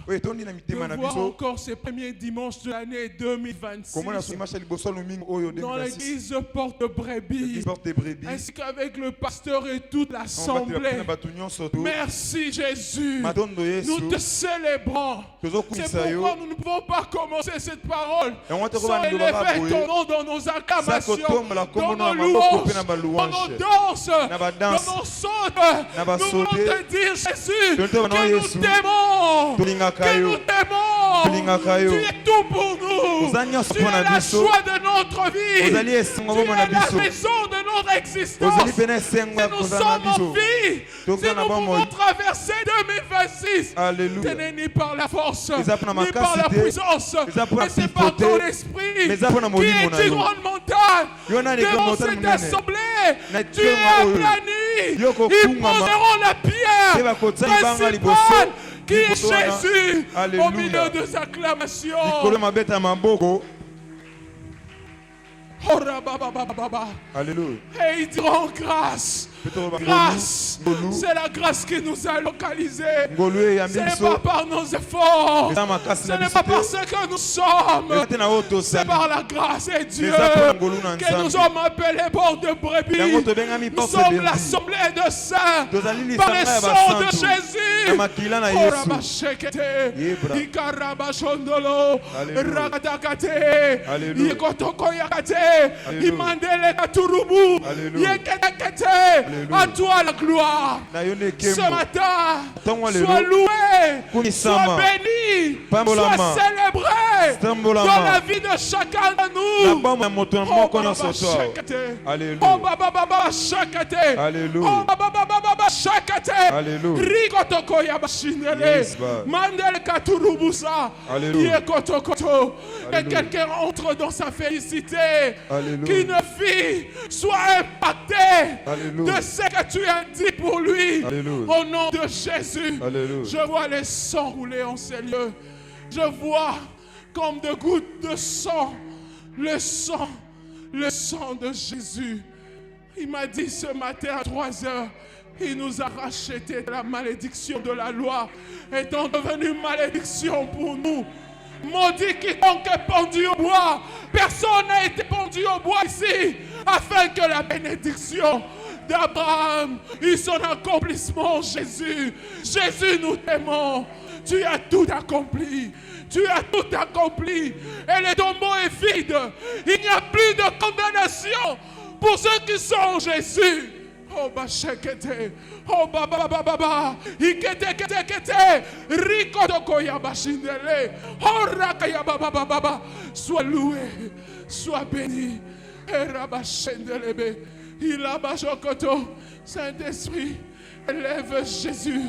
de voir encore ces premiers dimanches de l'année 2026 dans l'église Porte de Brebis, ainsi qu'avec le pasteur et toute l'assemblée. Merci Jésus, nous te célébrons. C'est pourquoi nous ne pouvons pas commencer cette parole sans élever ton nom dans nos acclamations, dans nos louanges, dans nos danses, dans nos sautes. Nous voulons te dire Jésus que nous t'aimons, que nous t'aimons. Tu es tout pour nous. Tu es la joie de notre vie. Tu es la raison de notre existence. Si nous sommes en vie, si nous pouvons traverser 2026, ce n'est ni par la force, ni par la puissance, mais c'est par ton esprit qui est une grande montagne devant cette assemblée. Tu es aplani. Ils poseront la pierre principale qui est Jésus au milieu des acclamations. Alléluia. Et ils diront grâce. Grâce, c'est la grâce qui nous a localisés. Ce n'est pas par nos efforts, ce n'est pas par ce que nous sommes, c'est par la grâce de Dieu que nous sommes appelés Porte de Brebis. Nous sommes l'assemblée de saints par le sang de Jésus. À toi la gloire. Ce matin, sois loué, sois béni, sois célébré dans la vie de chacun de nous. Et quelqu'un entre dans sa félicité, qu'une fille soit impactée de ce que tu as dit pour lui. Au nom de Jésus. Je vois les sangs rouler en ces lieux. Je vois comme de gouttes de sang le sang de Jésus. Il m'a dit ce matin à 3 heures, il nous a racheté de la malédiction de la loi, étant devenu malédiction pour nous. Maudit quiconque est pendu au bois. Personne n'a été pendu au bois ici, afin que la bénédiction d'Abraham eut son accomplissement. Jésus, nous t'aimons. Tu as tout accompli. Tu as tout accompli. Et le tombeau est vide. Il n'y a plus de condamnation pour ceux qui sont en Jésus. Oh bashekete, oh baba baba, ikete kete kete, riko dokoya bashindele, oh rakaya baba baba, sois loué, sois béni, et rabashendelebe, il a bajokoto, Saint-Esprit, élève Jésus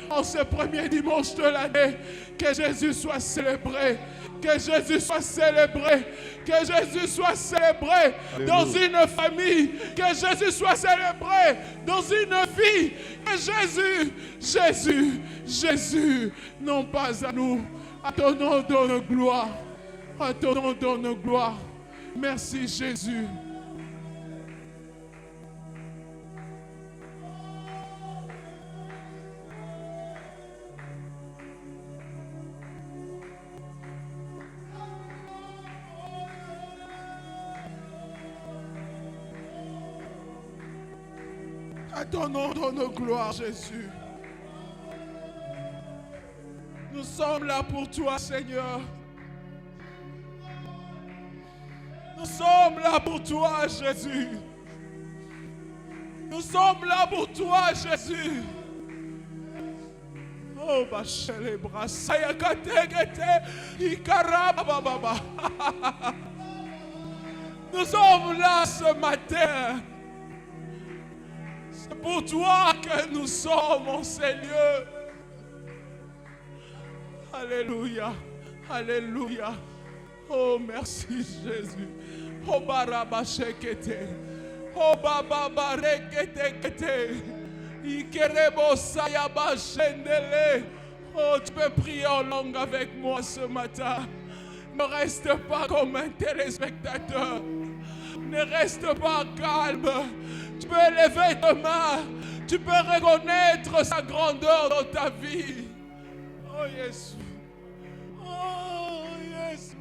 en ce premier dimanche de l'année, que Jésus soit célébré. Que Jésus soit célébré. Que Jésus soit célébré dans une famille. Que Jésus soit célébré dans une vie. Que Jésus, non pas à nous. À ton nom donne gloire. À ton nom donne gloire. Merci Jésus. À ton nom donne gloire, Jésus. Nous sommes là pour toi, Seigneur. Nous sommes là pour toi, Jésus. Nous sommes là pour toi, Jésus. Oh, bachele brasaya kategete ikarababa. Nous sommes là ce matin. C'est pour toi que nous sommes en ces lieux. Alléluia. Alléluia. Oh, merci Jésus. Oh, barabashekete. Oh, bababarekete. Ikerebo sayabashendele. Oh, tu peux prier en langue avec moi ce matin. Ne reste pas comme un téléspectateur. Ne reste pas calme. Tu peux élever tes mains. Tu peux reconnaître sa grandeur dans ta vie. Oh Jésus. Oh Jésus.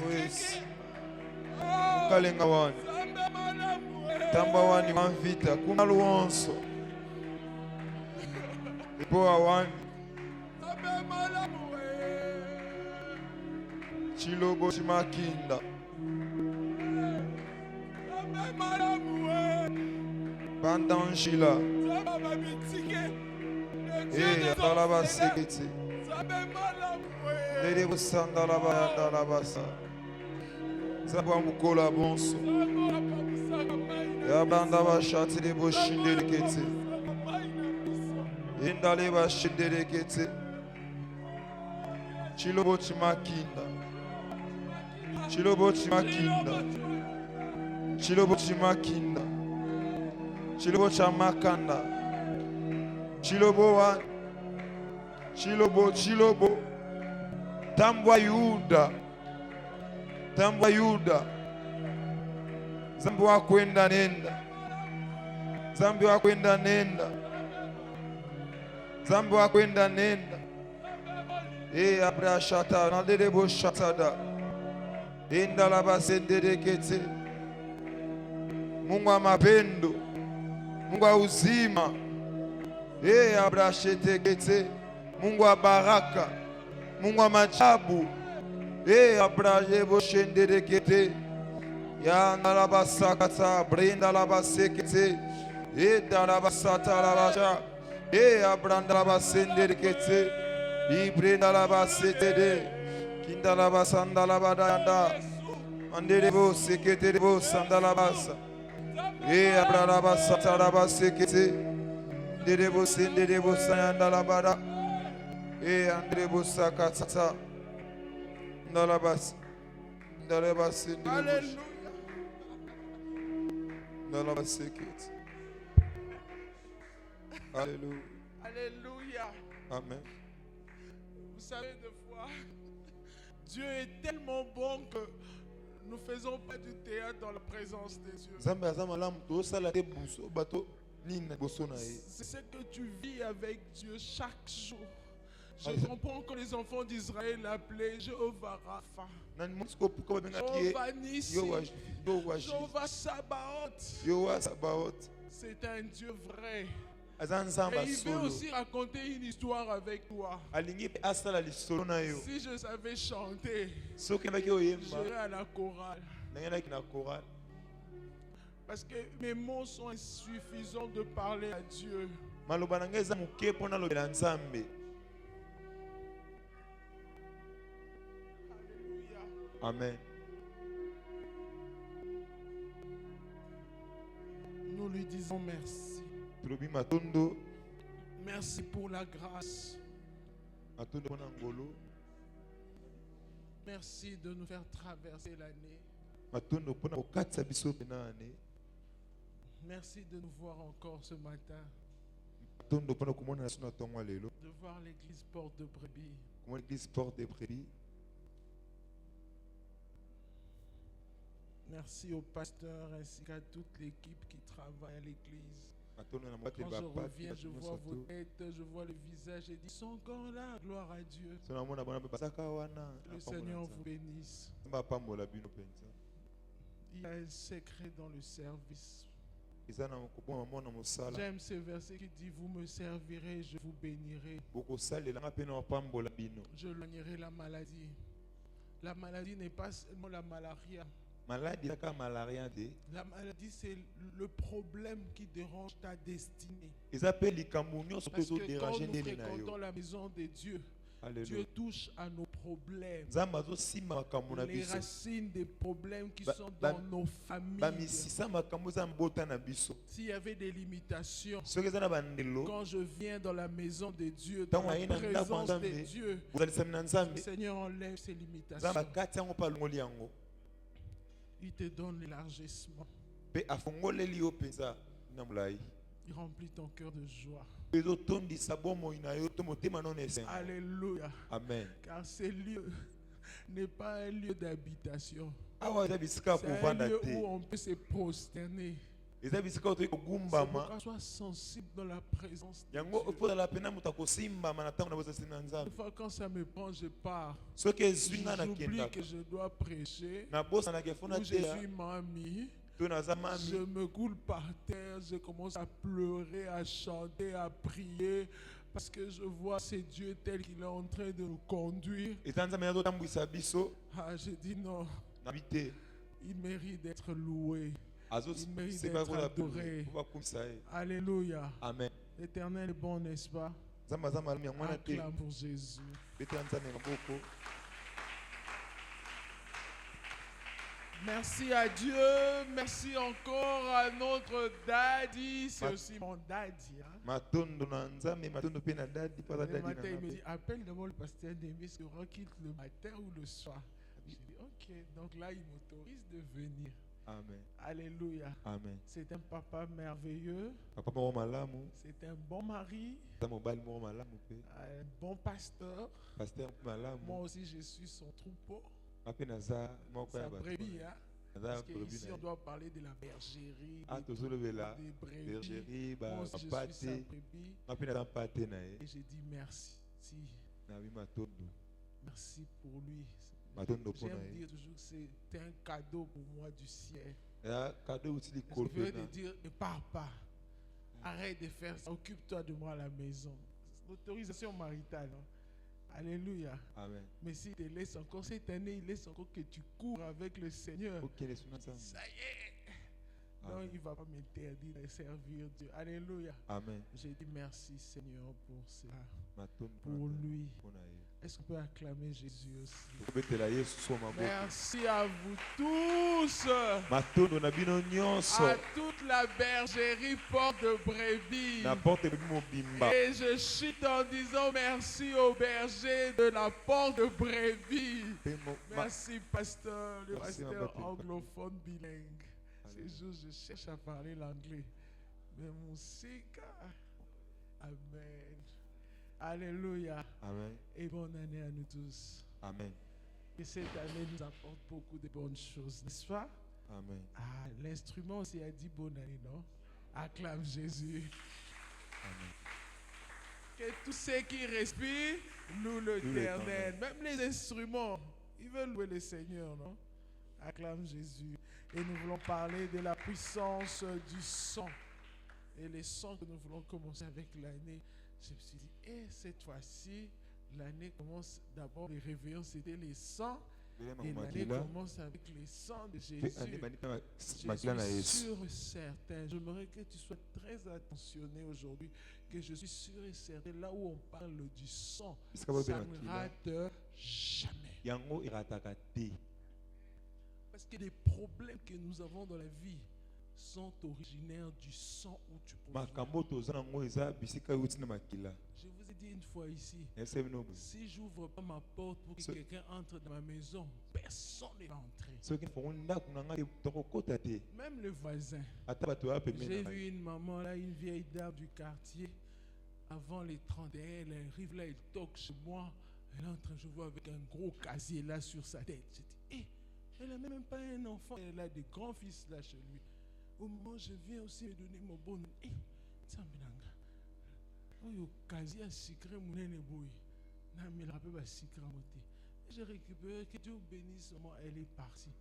Yes. Kalenga wani. Tamba wani manvita kuna luonso. Ipoa wani. Chilobo chimakinda. Bandanshila. Atalaba sekete. Lede busanda la banda la basa. Sabwa mukola bonso. Ya banda ba shati de boshinde lekete. Indale ba shinde lekete. Chilobo chimakinda. Chilobo chimakinda. Chilobo chimakinda. Chilobo chamakanda. Chilobo one. Chilobo. Tambwa Yuda. Tambwa Yuda. Zambi wa kwenda nenda. Zambi wa kwenda nenda. Zambi wa kwenda nenda. Abra shata. Nalderebo shatada. Indala basenderekete. Mungu wa mapendo. Mungu wa uzima. Abra shetekete. Mungu wa baraka. Mungu wa majabu. Abra jebo shenderekete. Ya nalabasakata. Brenda labasekete. Dalabasata labaja. Abra nalabasenderekete. Ibrenda labasetede. Kindalaba sandalaba dayanda. Mandelebo seketelebo sandalabasa. Abralaba sataraba sekete. Delebo sendelebo sayandalabada. Andrebo sakatata. Ndalabas. Ndalabas sendelebo. Ndalabas sekete. Alléluia. Alléluia. Amen. Vous savez, des fois, Dieu est tellement bon que nous ne faisons pas du théâtre dans la présence de Dieu. C'est ce que tu vis avec Dieu chaque jour. Je comprends que les enfants d'Israël l'appelaient Jéhovah Rapha, Jéhovah Nissi, Jéhovah Sabaoth. C'est un Dieu vrai. Et il veut aussi raconter une histoire avec toi. Si je savais chanter, j'irais à la chorale. Parce que mes mots sont insuffisants de parler à Dieu. Alléluia. Amen. Nous lui disons merci. Merci pour la grâce. Merci de nous faire traverser l'année. Merci de nous voir encore ce matin. De voir l'église Porte de Brebis. Merci au pasteur ainsi qu'à toute l'équipe qui travaille à l'église. Quand je reviens, je vois vos têtes, je vois le visage et dis, ils sont encore là, gloire à Dieu. Le Seigneur vous bénisse. Il y a un secret dans le service. J'aime ce verset qui dit, vous me servirez, je vous bénirai. Je éloignerai la maladie. La maladie n'est pas seulement la malaria. La maladie, c'est le problème qui dérange ta destinée. Parce que quand nous fréquentons la maison de Dieu, Dieu touche à nos problèmes. Les racines des problèmes qui sont dans nos familles. S'il y avait des limitations, quand je viens dans la maison de Dieu, dans la présence de Dieu, le Seigneur enlève ces limitations. Il te donne l'élargissement. Il remplit ton cœur de joie. Alléluia. Amen. Car ce lieu n'est pas un lieu d'habitation. C'est un lieu où on peut se prosterner. C'est pourquoi sois sensible dans la présence de Dieu. Une fois quand ça me prend, je pars. J'oublie que je dois prêcher. Où Jésus m'a mis. Je me coule par terre, je commence à pleurer, à chanter, à prier. Parce que je vois ce Dieu tel qu'il est en train de nous conduire. Je dis non. Il mérite d'être loué. Il mérite d'être adoré. Alléluia. Amen. L'Éternel est bon, n'est-ce pas? Acclame pour Jésus. Merci à Dieu. Merci encore à notre daddy. C'est aussi mon daddy. Le matin, il me dit, appelle d'abord le pasteur Némi, sera qu'il le matin ou le soir. J'ai dit, ok. Donc là, il m'autorise de venir. Amen. Alléluia. Amen. C'est un papa merveilleux. C'est un bon mari. Un bon pasteur. Moi aussi, je suis son troupeau. Sa brebis, hein? Parce qu'ici, on doit parler de la bergerie, des brebis. Moi aussi, je suis sa brebis. Et j'ai dit merci. Merci pour lui. J'aime dire toujours que c'est un cadeau pour moi du ciel. Je veux te dire, ne pars pas. Arrête de faire ça. Occupe-toi de moi à la maison. L'autorisation maritale. Hein? Alléluia. Amen. Mais s'il te laisse encore cette année, il laisse encore que tu cours avec le Seigneur. Ça y est. Non, il ne va pas m'interdire de servir Dieu. Alléluia. Amen. J'ai dit merci Seigneur pour cela. Pour lui. Est-ce qu'on peut acclamer Jésus aussi? Merci à vous tous. À toute la bergerie Porte de Brebis. Et je chute en disant merci au berger de la Porte de Brebis. Merci, pasteur, le pasteur anglophone bilingue. Ces jours, je cherche à parler l'anglais. Mais mon Seigneur. Amen. Alléluia. Amen. Et bonne année à nous tous. Amen. Que cette année nous apporte beaucoup de bonnes choses, n'est-ce pas? Amen. Ah, l'instrument aussi a dit bonne année, non? Acclame Jésus. Amen. Que tous ceux qui respirent louent l'Éternel. Même les instruments, ils veulent louer le Seigneur, non? Acclame Jésus. Et nous voulons parler de la puissance du sang. Et les sons que nous voulons commencer avec l'année. Je me suis dit, cette fois-ci, l'année commence d'abord, les réveillons, c'était les sangs. Et l'année commence avec les sangs de Jésus. Je suis sûr et certain. J'aimerais que tu sois très attentionné aujourd'hui. Que je suis sûr et certain, là où on parle du sang, ça ne rate jamais. Parce que les problèmes que nous avons dans la vie sont originaires du sang où tu poses. Je vous ai dit une fois ici, si j'ouvre pas ma porte pour que quelqu'un entre dans ma maison, personne ne va entrer. Même le voisin. J'ai vu une maman là, une vieille dame du quartier, avant les 31, elle arrive là, elle toque chez moi, elle entre, je vois avec un gros casier là sur sa tête. Je dis, elle n'a même pas un enfant, elle a des grands-fils là chez lui. Au moment où je viens aussi me donner mon bon nom, j'ai récupéré, que Dieu bénisse, elle est partie.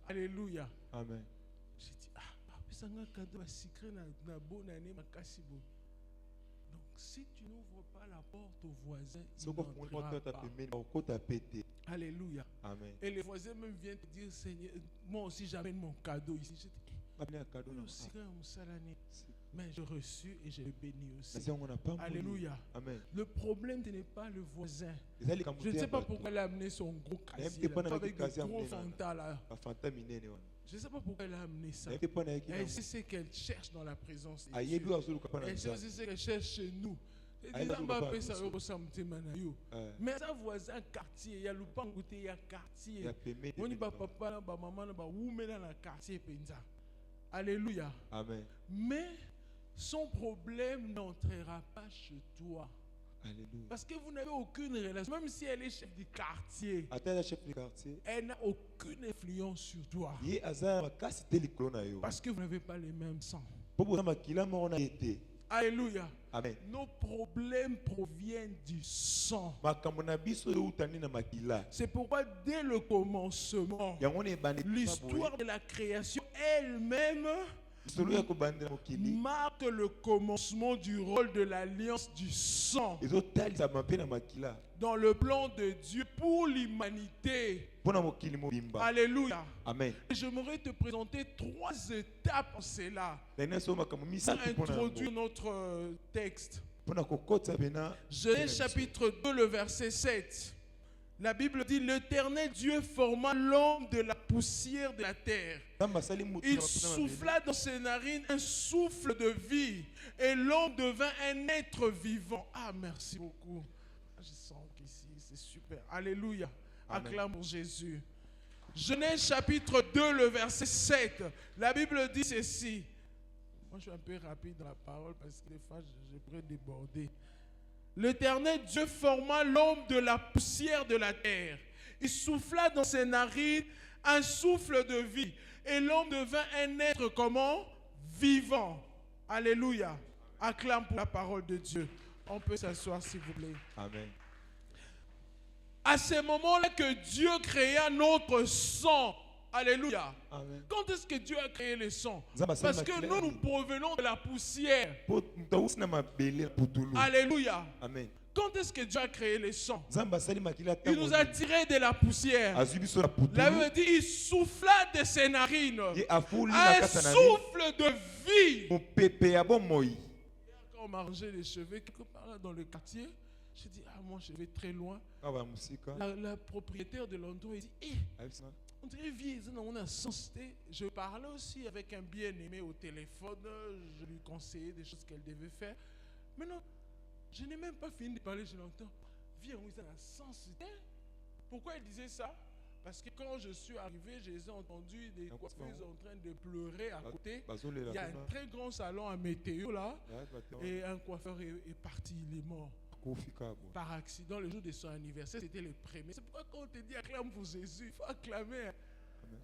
Alléluia. Amen. J'ai dit, donc si tu n'ouvres pas la porte aux voisins, il n'entrera pas. Alléluia. Amen. Et les voisins même viennent te dire, Seigneur, moi aussi j'amène mon cadeau ici. Je dis, mais j'ai reçu et j'ai béni aussi. Alléluia. Amen. Le problème, ce n'est pas le voisin. Je ne sais pas pourquoi elle a amené son gros casier là, avec des gros fantas là. Je ne sais pas pourquoi elle a amené ça. Elle sait ce qu'elle cherche dans la présence de Dieu. Elle sait aussi ce qu'elle cherche chez nous. Mais ça voisin quartier, il y a le pangoute, il y a quartier. On y va papa là, maman là, où dans le quartier penza. Alléluia. Amen. Mais son problème n'entrera pas chez toi. Alléluia. Parce que vous n'avez aucune relation. Même si elle est chef du quartier, elle n'a aucune influence sur toi. Parce que vous n'avez pas les mêmes sangs. Alléluia. Amen. Nos problèmes proviennent du sang. C'est pourquoi dès le commencement, l'histoire de la création elle-même marque le commencement du rôle de l'alliance du sang dans le plan de Dieu pour l'humanité. Alléluia. Amen. J'aimerais te présenter 3 étapes en cela pour introduire notre texte. Genèse chapitre 2, le verset 7. La Bible dit, l'Éternel Dieu forma l'homme de la poussière de la terre. Il souffla dans ses narines un souffle de vie et l'homme devint un être vivant. Ah, merci beaucoup. Je sens qu'ici, c'est super. Alléluia. Acclame pour Jésus. Genèse chapitre 2, le verset 7. La Bible dit ceci. Moi, je suis un peu rapide dans la parole parce que des fois, je pourrais déborder. L'Éternel Dieu forma l'homme de la poussière de la terre. Il souffla dans ses narines un souffle de vie. Et l'homme devint un être comment? Vivant. Alléluia. Acclame pour la parole de Dieu. On peut s'asseoir s'il vous plaît. Amen. À ce moment-là que Dieu créa notre sang. Alléluia. Amen. Quand est-ce que Dieu a créé le sang? Parce que nous provenons de la poussière. Alléluia. Amen. Quand est-ce que Dieu a créé le sang? Il nous a tirés de la poussière. La Bible dit, il souffla de ses narines un souffle de vie. on m'a rangé les cheveux quelque part là dans le quartier. J'ai dit, moi je vais très loin. La propriétaire de l'endroit, il dit, on dirait vieux, on a sens. Je parlais aussi avec un bien-aimé au téléphone, je lui conseillais des choses qu'elle devait faire. Mais non, je n'ai même pas fini de parler, je l'entends. Viens, on a sens. Pourquoi elle disait ça? Parce que quand je suis arrivé, j'ai entendu des coiffeuses en train de pleurer à côté. Il y a un très grand salon à météo là. Et un coiffeur est parti, il est mort. Par accident, le jour de son anniversaire, c'était le premier. C'est pourquoi quand on te dit acclame pour Jésus, il faut acclamer.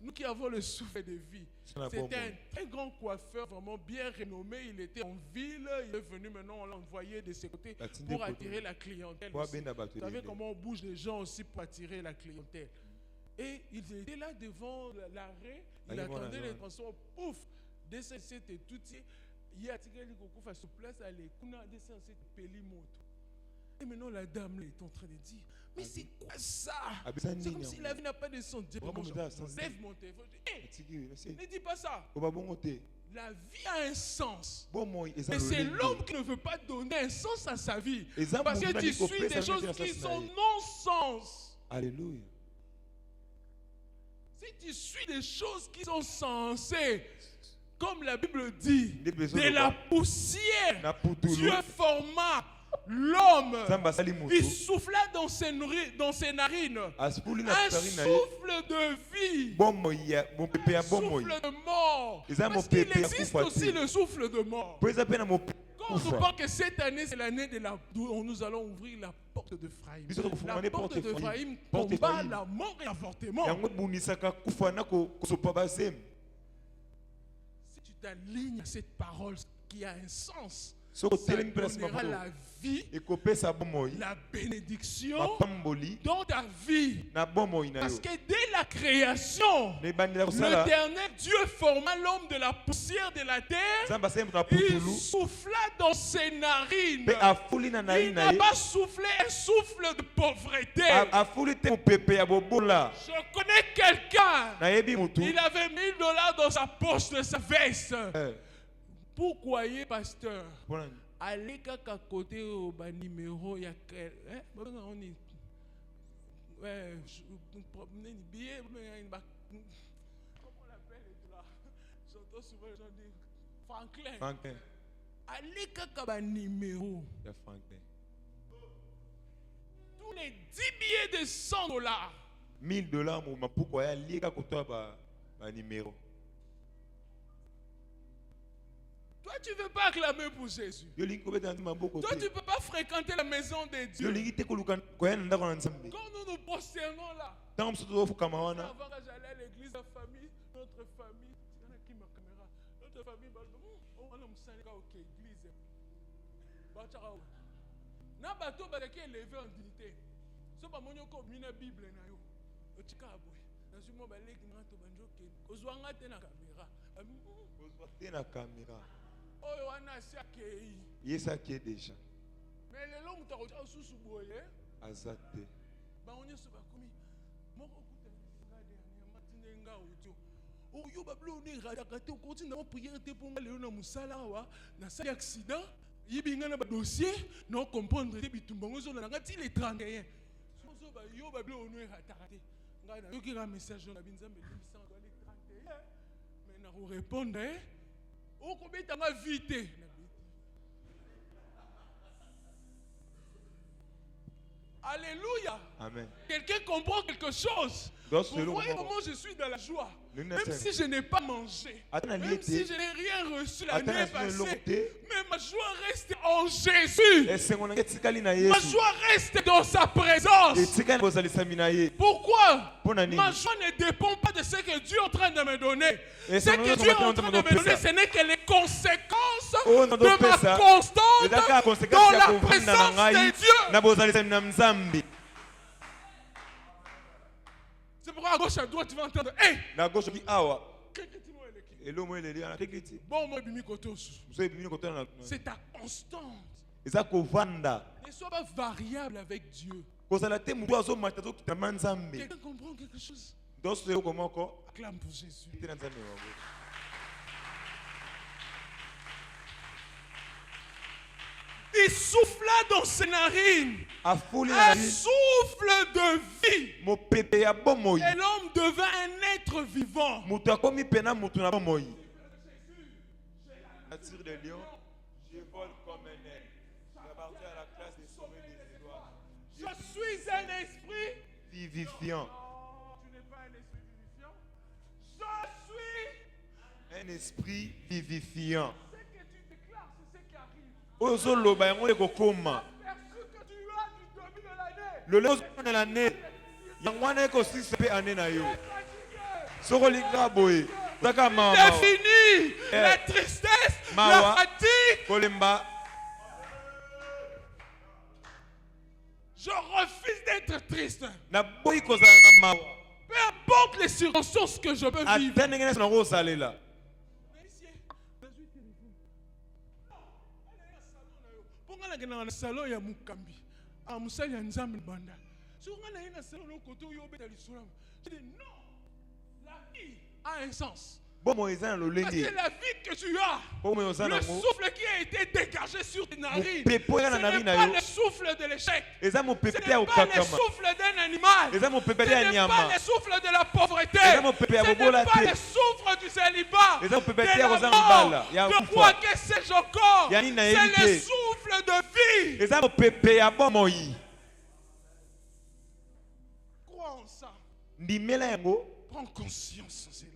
Nous qui avons le souffle de vie. C'était un très grand coiffeur, vraiment bien renommé. Il était en ville, il est venu maintenant, on l'a envoyé de ses côtés pour attirer la clientèle. Vous savez comment on bouge les gens aussi pour attirer la clientèle. Et il était là devant l'arrêt, il attendait les transports, pouf, c'était tout. Il y a des gens qui sont sur place, et maintenant la dame là, est en train de dire, mais c'est quoi ça? C'est comme si la vie n'a pas de sens. Lève mon téléphone, ne dis pas ça. La vie a un sens. Mais c'est l'homme qui ne veut pas donner un sens à sa vie. Parce que tu suis des choses qui sont non-sens. Alléluia. Si tu suis des choses qui sont sensées, comme la Bible dit, de la poussière, Dieu forma l'homme. Il souffla dans ses narines un souffle de vie, un souffle de mort. Parce qu'il existe aussi le souffle de mort. Quand on nous parle que cette année, c'est l'année où nous allons ouvrir la porte de Ephraïm. La porte de Ephraïm combat la mort et l'avortement. Si tu t'alignes à cette parole qui a un sens, ça donnera la vie, la bénédiction dans ta vie. Parce que dès la création, l'Éternel Dieu forma l'homme de la poussière de la terre. Il souffla dans ses narines. Il n'a pas soufflé un souffle de pauvreté. Je connais quelqu'un, il avait $1000 dans sa poche de sa veste. Pourquoi, pasteur? Allez à côté au numéro, il y a on est billet, comment on l'appelle là? J'entends souvent les gens dire Franklin. Allez à numéro. Tous les 10 billets de $100. $1000, pourquoi aller à côté à numéro? Toi, tu ne veux pas acclamer pour Jésus. Toi, tu ne peux pas fréquenter la maison de Dieu. Quand nous nous prosternons là, avant que j'allais à l'église, la famille, notre famille, notre famille, on a ok, église. Na bato qui est élevé en dignité. Ce pas mon yoko mina Bible na yo. Otikaboy. Na sumo baleki ngato banjoke. Kozwanga te na caméra. Kozwanga na caméra. Oh, on a ça qui est. Yes, qui est déjà. Mais les longs t'as reçu sous boye. Azate. Ba on y se ba komi. Moko kuta nga dernièrement tinenga audio. Oh yo bablo ni radakate continue na prière te pour nga na musala wa na sa accident. Yibinga na ba dossier non comprendre te bitumbango zo na ngati les 31. Sozo ba yo bablo no radakate. Nga na yo ki ga message na binzambe limisa dans les 31. Mais na répondre oh, combien t'as ma vite? Alléluia. Amen. Quelqu'un comprend quelque chose. Vous voyez comment je suis dans la joie. Même si je n'ai pas mangé, même si je n'ai rien reçu l'année passée, mais ma joie reste en Jésus. Ma joie reste dans sa présence. Pourquoi? Ma joie ne dépend pas de ce que Dieu est en train de me donner. Ce que Dieu est en train de me donner, ce n'est que les conséquences de ma constante dans la présence de Dieu. C'est pourquoi à gauche à droite tu vas entendre hey! La gauche dit awa. Et l'homme il est là. Bon moi bimi kotos. C'est ta constante. Ne sois pas variable avec Dieu. Quelqu'un comprend quelque chose? Acclame pour Jésus. Il souffla dans ses narines un souffle de vie. Et l'homme devint un être vivant. Attire des lions, je vole comme un aigle. J'appartiens à la classe des sommets des étoiles. Je suis un esprit vivifiant. Non, tu n'es pas un esprit vivifiant. Je suis un esprit vivifiant. Ce que tu déclares, c'est ce qui arrive. Le que tu as du début de l'année. Le de l'année. C'est fini. La tristesse, la fatigue. Je refuse d'être triste. Peu importe les circonstances que je peux vivre. Salon ya mukambi amusali ya nzambe banda so ngana ina salon no koto yo beta lisura je dis non, la vie a un sens. Parce que la vie que tu as, le souffle qui a été dégagé sur tes narines, ce n'est pas le souffle de l'échec, ce n'est pas le souffle d'un animal, ce n'est pas le souffle de la pauvreté, ce n'est pas le souffle du célibat, de la mort, de quoi que sais-je encore, c'est le souffle de vie. Crois en ça. Prends conscience de cela.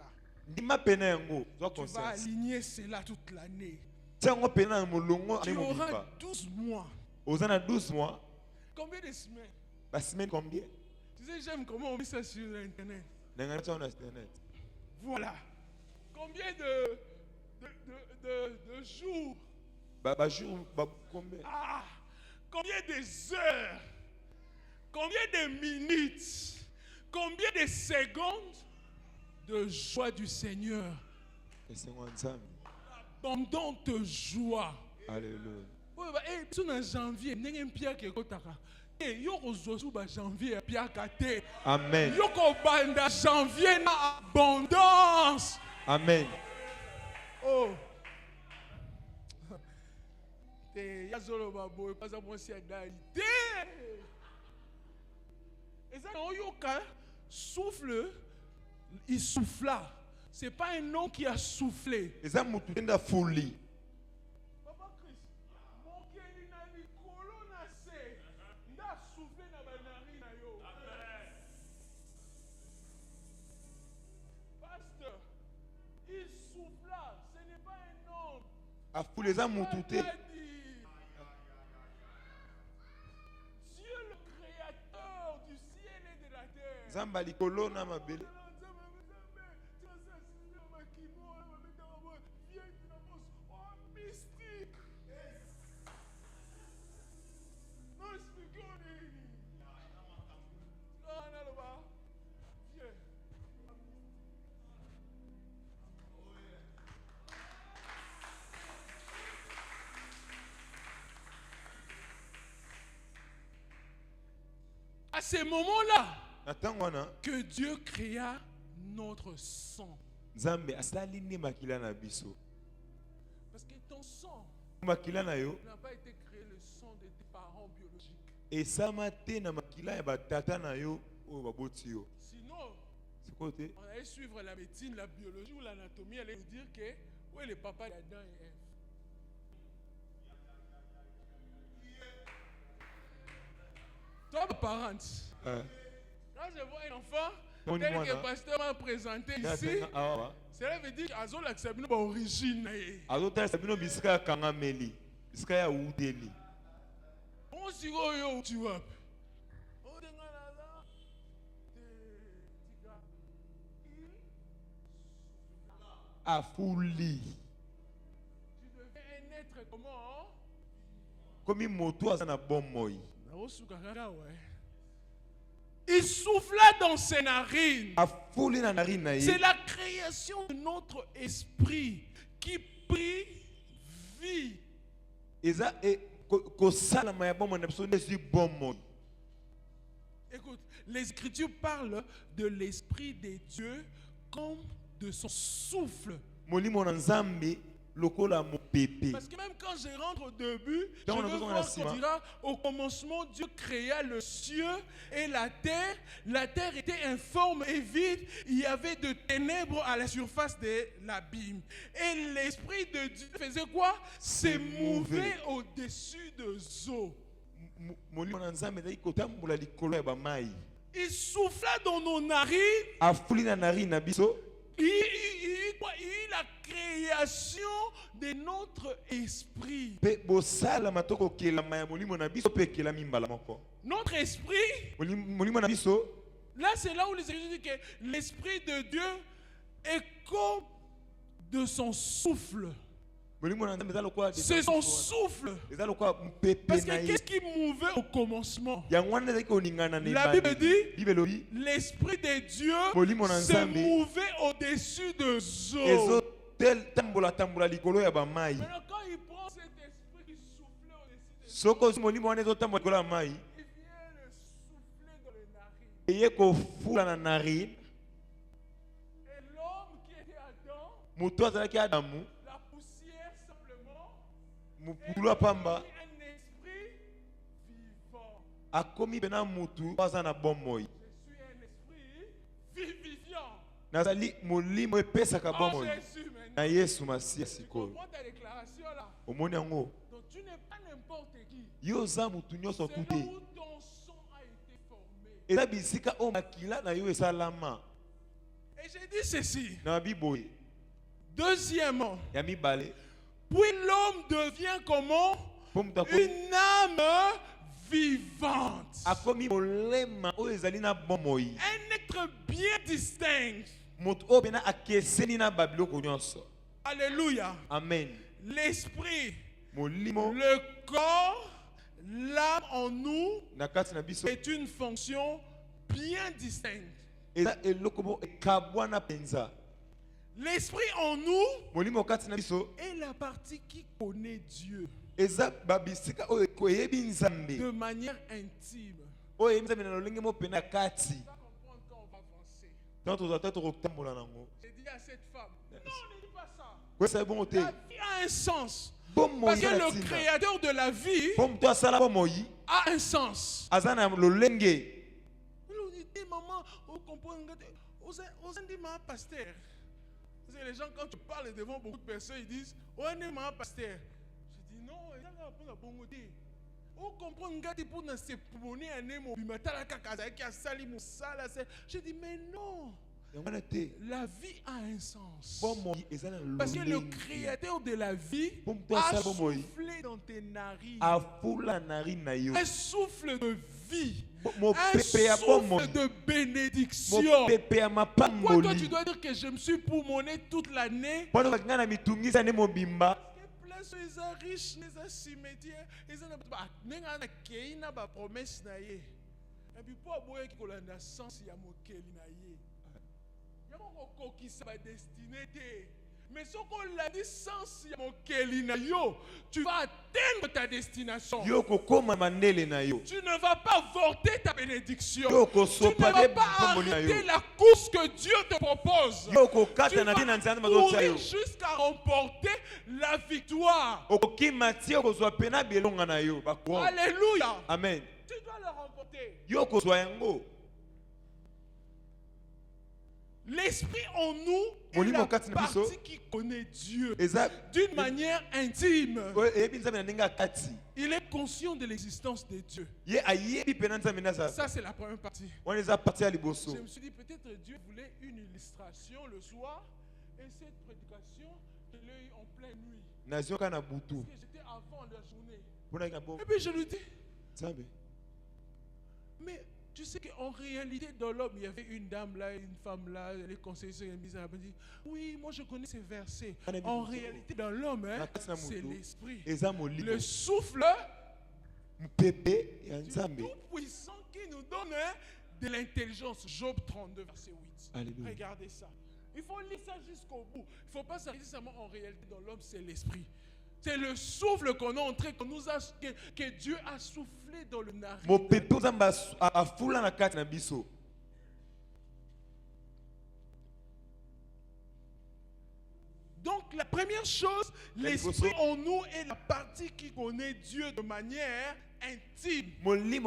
Tu vas aligner cela toute l'année. Tu auras 12 mois. Combien de semaines? Combien? Tu sais, j'aime comment on met ça sur Internet. Voilà. Combien de jours? Combien de heures? Combien de minutes? Combien de secondes de joie du Seigneur? Abondante joie. Alléluia. Et tu en janvier, n'engem Pierre qui kotaka. Et yoko zosu ba janvier Pierre kate. Amen. Yoko banda janvier na abondance. Amen. Oh. Te yazolo babo pas à si égalité. Et ça yoka souffle. Il souffla. Ce n'est pas un nom qui a soufflé. Papa Christ, pasteur, il souffla. Ce n'est pas un nom. Dieu le créateur du ciel et de la terre. À ce moment-là, que Dieu créa notre sang. Parce que ton sang n'a pas été créé le sang de tes parents biologiques. Sinon, on allait suivre la médecine, la biologie ou l'anatomie, elle allait nous dire que où est le papa d'Adam et Ève. Toi, parents, quand je vois un enfant, tel que le pasteur m'a présenté ici, cela veut dire qu'Azol accepte notre origine. On s'y voit où tu vas. Afouli. Tu deviens un être comment? Comme il moto à bon moi. Il souffla dans ses narines. C'est la création de notre esprit qui prit vie. Écoute, les Écritures parlent de l'Esprit de Dieu comme de son souffle. Parce que même quand je rentre au début, je veux voir qu'on dira au commencement Dieu créa le ciel et la terre. La terre était informe et vide. Il y avait de ténèbres à la surface de l'abîme. Et l'Esprit de Dieu faisait quoi? Se mouvait au-dessus des eaux. Il souffla dans nos narines. La création de notre esprit. Notre esprit. Là, c'est là où les Écritures disent que l'esprit de Dieu est comme de son souffle. C'est son souffle. Parce que qu'est-ce qui mouvait au commencement? La Bible dit l'esprit de Dieu se mouvait au-dessus des eaux. Maintenant, quand il prend cet esprit qui soufflait au-dessus des eaux, il vient le souffler dans les narines. Et l'homme qui était Adam, la poussière simplement, un esprit vivant. Je suis un esprit vivifiant. Jésus, tu comprends ta déclaration là? Donc tu n'es pas n'importe qui. C'est là où ton son a été formé. Et j'ai dit ceci. Deuxièmement, puis l'homme devient comment? Une âme vivante. Un être bien distinct. Alléluia. Amen. L'esprit, le corps, l'âme en nous est une fonction bien distincte. L'esprit en nous est la partie qui connaît Dieu de manière intime. J'ai dit à cette femme, non, ne dis pas ça. La vie a un sens. Parce que le créateur de la vie a un sens. Il dit, maman, vous comprenez, vous êtes ma pasteur. Les gens, quand tu parles devant beaucoup de personnes, ils disent, oh, on est ma pasteur. Je dis, non, il y a un bon côté. Vous comprenez, pour ne se prononcer un émo, je dis, mais non. La vie a un sens. Parce que le créateur de la vie a soufflé dans tes narines. Un souffle de vie. Un souffle de bénédiction. Pourquoi toi tu dois dire que je me suis proumonné toute l'année? Ils sont riches, ils sont cimetières, ils ont promesse. Et puis pour aboyer qui a la sens, il y a mon keli na ye. Il y a mon qui sa destinée. Mais ce qu'on l'a dit sans mon keli na yo, tu vas atteindre ta destination. Tu ne vas pas avorter ta bénédiction. Tu ne vas pas arrêter la course que Dieu te propose. Tu vas courir jusqu'à remporter la victoire. Alléluia. Amen. Tu dois le remporter. L'esprit en nous est la partie qui connaît Dieu d'une manière intime. Il est conscient de l'existence de Dieu. Ça, c'est la première partie. Je me suis dit, peut-être Dieu voulait une illustration le soir et cette prédication, je l'ai eu en pleine nuit. Parce que j'étais avant la journée. Et puis je lui dis, mais tu sais qu'en réalité, dans l'homme, il y avait une dame là, une femme là, les conseillers se disent, oui, moi je connais ces versets. En réalité, dans l'homme, c'est l'esprit. Le souffle du Tout-Puissant qui nous donne de l'intelligence. Job 32, verset 8. Alléluia. Regardez ça. Il faut lire ça jusqu'au bout. Il ne faut pas s'arrêter seulement en réalité, dans l'homme, c'est l'esprit. C'est le souffle qu'on a entré, que Dieu a soufflé dans le narine. Donc, Donc la première chose, l'esprit en nous est la partie qui connaît Dieu de manière intime. Quand tu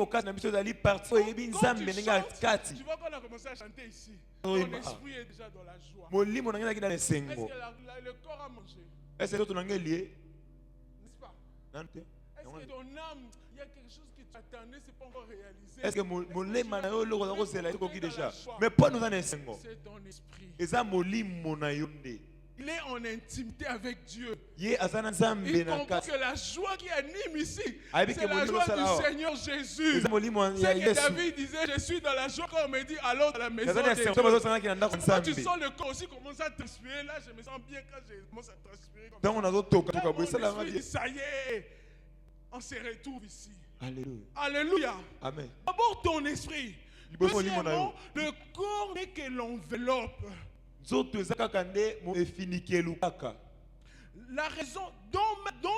vois qu'on a commencé à chanter ici, ton esprit est déjà dans la joie. Est-ce que le corps a mangé? N'est-ce pas? Est-ce que ton âme, il y a quelque chose que tu attendais, c'est pas encore réalisé? Est-ce que mais pas nous en essayons. C'est ton esprit. Il est en intimité avec Dieu. Il comprend que la joie qui anime ici, c'est la joie du Seigneur Jésus. C'est que David disait, je suis dans la joie quand on me dit, allons dans la maison de Dieu. Quand tu sens le corps aussi commence à transpirer, là je me sens bien quand je commence à transpirer. Là, mon esprit dit, ça y est, on se retrouve ici. Alléluia. Alléluia. Amen. D'abord ton esprit. Deuxièmement, le corps n'est que l'enveloppe. La raison dont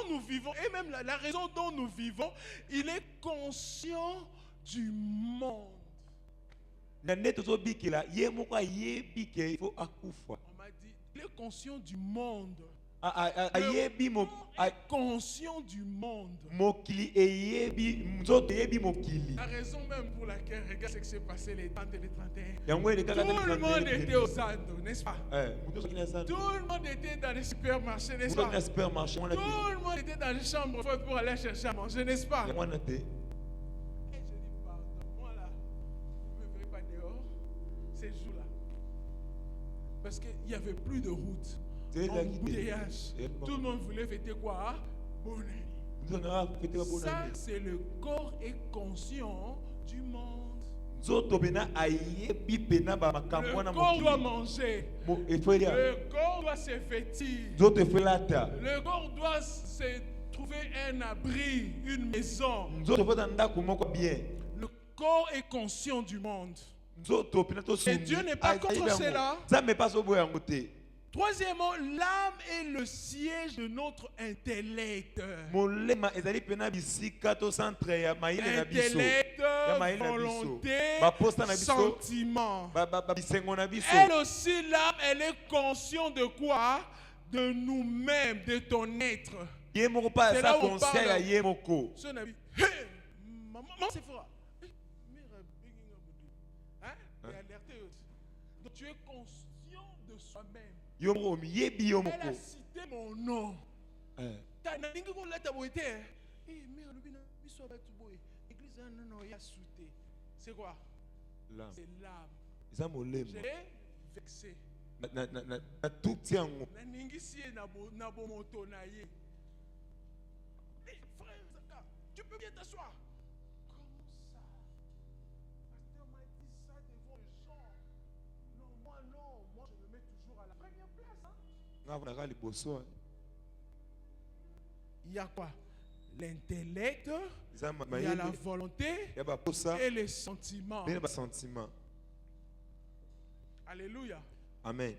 nous vivons, et même la raison dont nous vivons, il est conscient du monde. On m'a dit, il est conscient du monde. Conscient du monde. La raison même pour laquelle, regarde ce qui s'est passé les 30 et les 31. Tout le monde était au Zando, n'est-ce pas? Tout le monde était dans les supermarchés, n'est-ce pas? Tout le monde était dans les chambres fortes pour aller chercher à manger, n'est-ce pas? Et je dis, pardon, moi là, vous ne me verrez pas dehors ces jours-là. Parce qu'il n'y avait plus de route. Embouteillage. Tout le monde voulait fêter quoi? Bonne année. Ça, c'est le corps est conscient du monde. Le corps doit manger. Le corps doit se vêtir. Le corps doit se trouver un abri, une maison. Le corps est conscient du monde. Et Dieu n'est pas contre cela. Troisièmement, l'âme est le siège de notre intellect. Intellect, volonté, sentiment. Elle aussi, l'âme, elle est consciente de quoi? De nous-mêmes, de ton être. C'est là où on parle. Maman, c'est fort. Donc tu es conscient de soi-même. Elle a cité mon nom. C'est quoi? C'est l'âme. J'ai vexé. Tu peux bien t'asseoir. Comment ça? Pasteur m'a dit ça devant les gens. Non, moi je me mets toujours à la première place. Il y a quoi? L'intellect, il y a la volonté et les sentiments. Alléluia. Amen.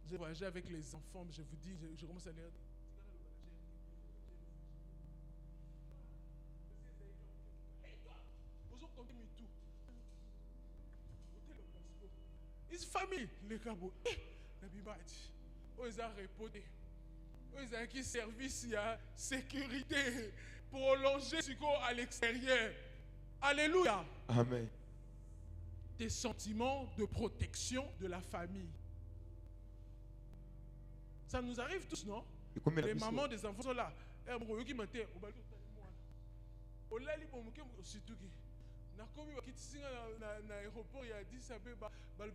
J'ai voyagé avec les enfants, je vous dis, je commence à lire. It's famille, les cabos. La Bible dit, ils ont reposé. Ils ont qui service, il y a sécurité, prolonger ce qu'on à l'extérieur. Alléluia. Amen. Des sentiments de protection de la famille. Ça nous arrive tous, non? Les mamans des enfants sont là.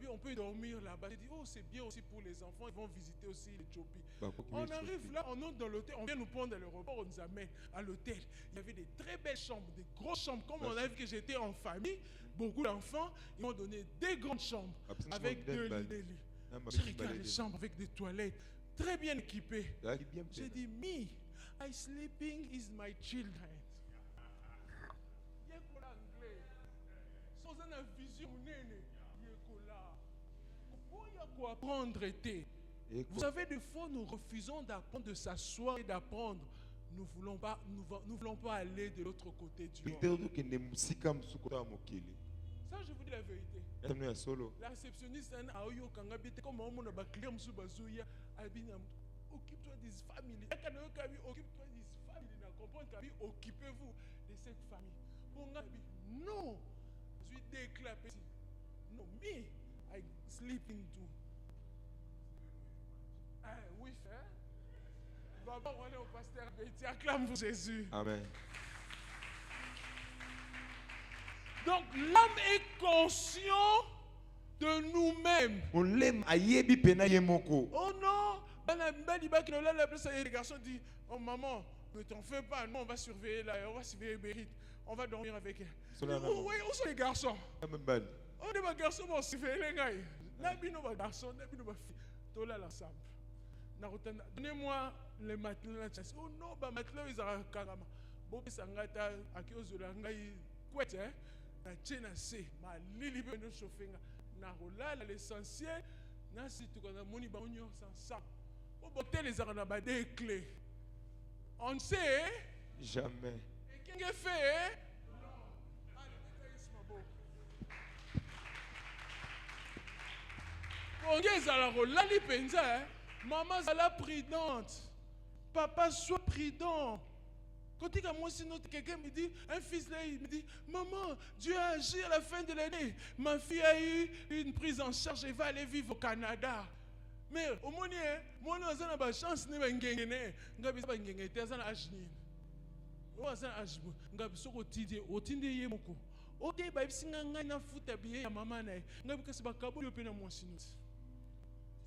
On peut dormir là-bas. J'ai dit, oh, c'est bien aussi pour les enfants. Ils vont visiter aussi les Djopi. On arrive là, on entre dans l'hôtel. On vient nous prendre à l'aéroport. On nous amène à l'hôtel. Il y avait des très belles chambres, des grosses chambres. Comme on a vu que j'étais en famille, beaucoup d'enfants, ils m'ont donné des grandes chambres avec deux lits. Je regarde les chambres avec des toilettes très bien équipées. J'ai dit, me, I sleeping is my children. Sans une vision, vous savez, des fois, nous refusons d'apprendre, de s'asseoir et d'apprendre. Nous voulons pas aller de l'autre côté du monde. Ça, je vous dis la vérité. La réceptionniste, occupe-toi des familles. Occupe-toi des familles. Occupez-vous de cette famille. Non. Je suis déclaré. Non, me, I sleep into. Oui, frère. On est au pasteur Betty. Acclame pour Jésus. Amen. Donc l'homme est conscient de nous-mêmes. Oh non, les garçons disent, oh maman, ne t'en fais pas, nous on va surveiller là, on va surveiller Bérit, on va dormir avec elle. Oui, où sont les garçons? On est des garçons, on surveille les gars. N'habille nos garçons, n'habille nos filles. Tout là l'ensemble. Donnez-moi les matelas. Oh non, les matelas ils ont carrément. Bon, ça ngata akiozola ngai kwete hein. Na tchena se ma lili beno chauffenga. Na rola l'essentiel. Na si tu connais moni ba onyo sans ça. Au boté les arana ba des clés. On sait jamais. Et qui a fait? Maman, sois prudente. Papa, sois prudent. Quand quelqu'un me dit, un fils là, il me dit, maman, Dieu a agi à la fin de l'année. Ma fille a eu une prise en charge et va aller vivre au Canada. Mais au moins, moi, on a une chance de gagner. On a besoin de gagner. On a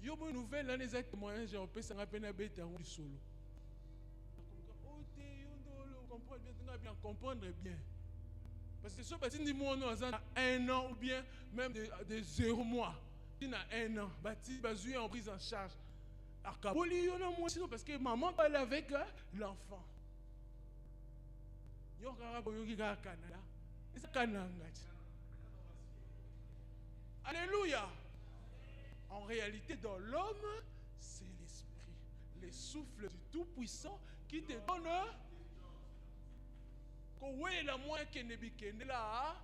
yo bonne nouvelle là les témoignages on peut s'en appeler bête en solo. Comprendre bien. Parce que ce bâti dit moi on a 1 an ou bien même de 0 mois. Il a 1 an, bâti basé en prise en charge. Parce que maman parle avec l'enfant. Yo Canada. Alléluia. En réalité, dans l'homme, c'est l'esprit, les souffles du Tout-Puissant qui te donne. Quand vous voyez la moindre qui n'est là,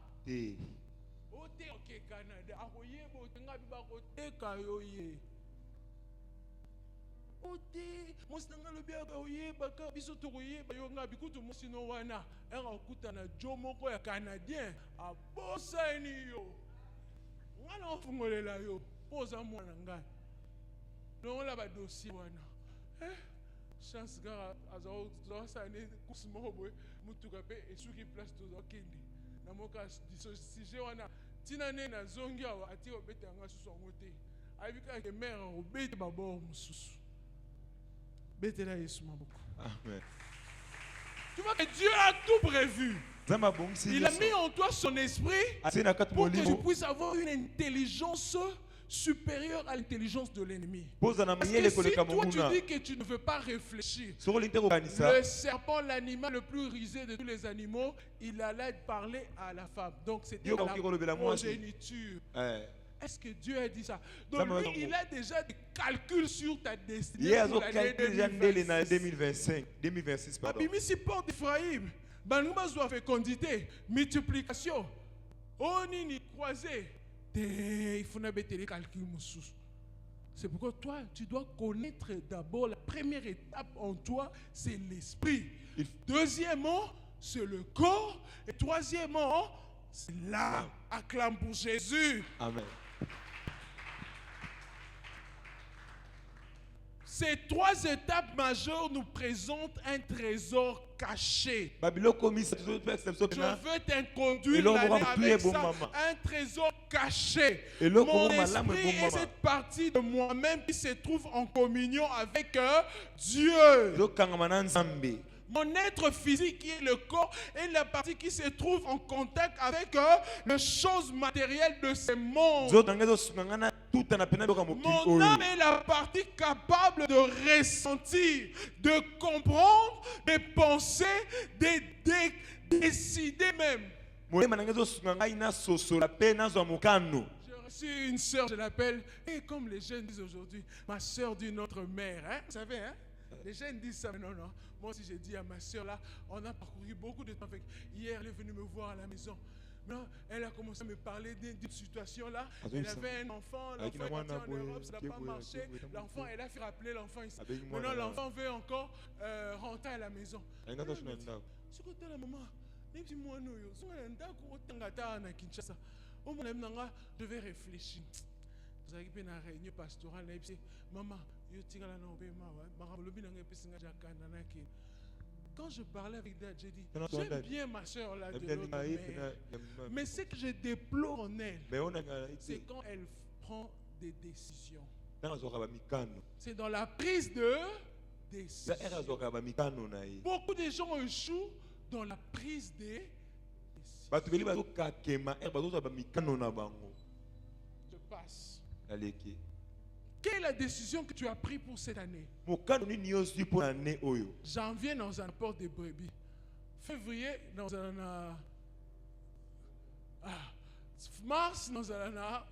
Canada, pose à moi nanga. Non la ba dossier wana. Chance gara azo ça né kusmo boy mutuka pe et sur qui place to okende. Na moka sujet wana tina ne na zongi awa ati obeta nga susu ngote. Ayibika ke mère obeta babo mususu. Betela Yesu maboko. Amen. Tu vois que Dieu a tout prévu. Il a mis en toi son esprit pour que tu puisses avoir une intelligence supérieure à l'intelligence de l'ennemi. Parce que si toi tu dis que tu ne veux pas réfléchir, le serpent, l'animal le plus rusé de tous les animaux, il allait parler à la femme. Donc c'était la progéniture. Est-ce que Dieu a dit ça? Donc lui, il a déjà des calculs sur ta destinée pour l'année 2025. 2026. Abimisi porte d'Ephraïm. Banouba doit fécondité, multiplication. On y croisé. Il faut n'abaisser les calculs. C'est pourquoi toi, tu dois connaître d'abord la première étape en toi, c'est l'esprit. Deuxièmement, c'est le corps. Et troisièmement, c'est l'âme. Acclame pour Jésus. Amen. Ces 3 étapes majeures nous présentent un trésor caché. Je veux t'introduire avec ça, un trésor caché. Mon esprit est cette partie de moi-même qui se trouve en communion avec Dieu. Mon être physique qui est le corps est la partie qui se trouve en contact avec les choses matérielles de ce monde. Mon âme est la partie capable de ressentir, de comprendre, de penser, de décider même. J'ai reçu une sœur, je l'appelle, et comme les jeunes disent aujourd'hui, ma sœur d'une autre mère. Hein? Vous savez, hein? Les jeunes disent ça, mais non, non. Moi aussi, j'ai dit à ma soeur là, on a parcouru beaucoup de temps avec. Hier, elle est venue me voir à la maison. Maintenant, elle a commencé à me parler d'une situation là. Elle avait un enfant, l'enfant est parti en Europe, ça n'a pas marché. L'enfant, elle a fait rappeler l'enfant ici. Maintenant, l'enfant veut encore rentrer à la maison. Ce côté la maman, même si moi, je vais réfléchir. Vous avez une réunion pastorale, maman, quand je parlais avec Dad, j'ai dit, j'aime bien ma soeur là de l'autre mère, mais ce que je déplore en elle, c'est quand elle prend des décisions. C'est dans la prise de décision. Beaucoup de gens échouent dans la prise des décisions. Je passe. Quelle est la décision que tu as prise pour cette année? Janvier dans un port de brebis. Février dans un... mars dans un...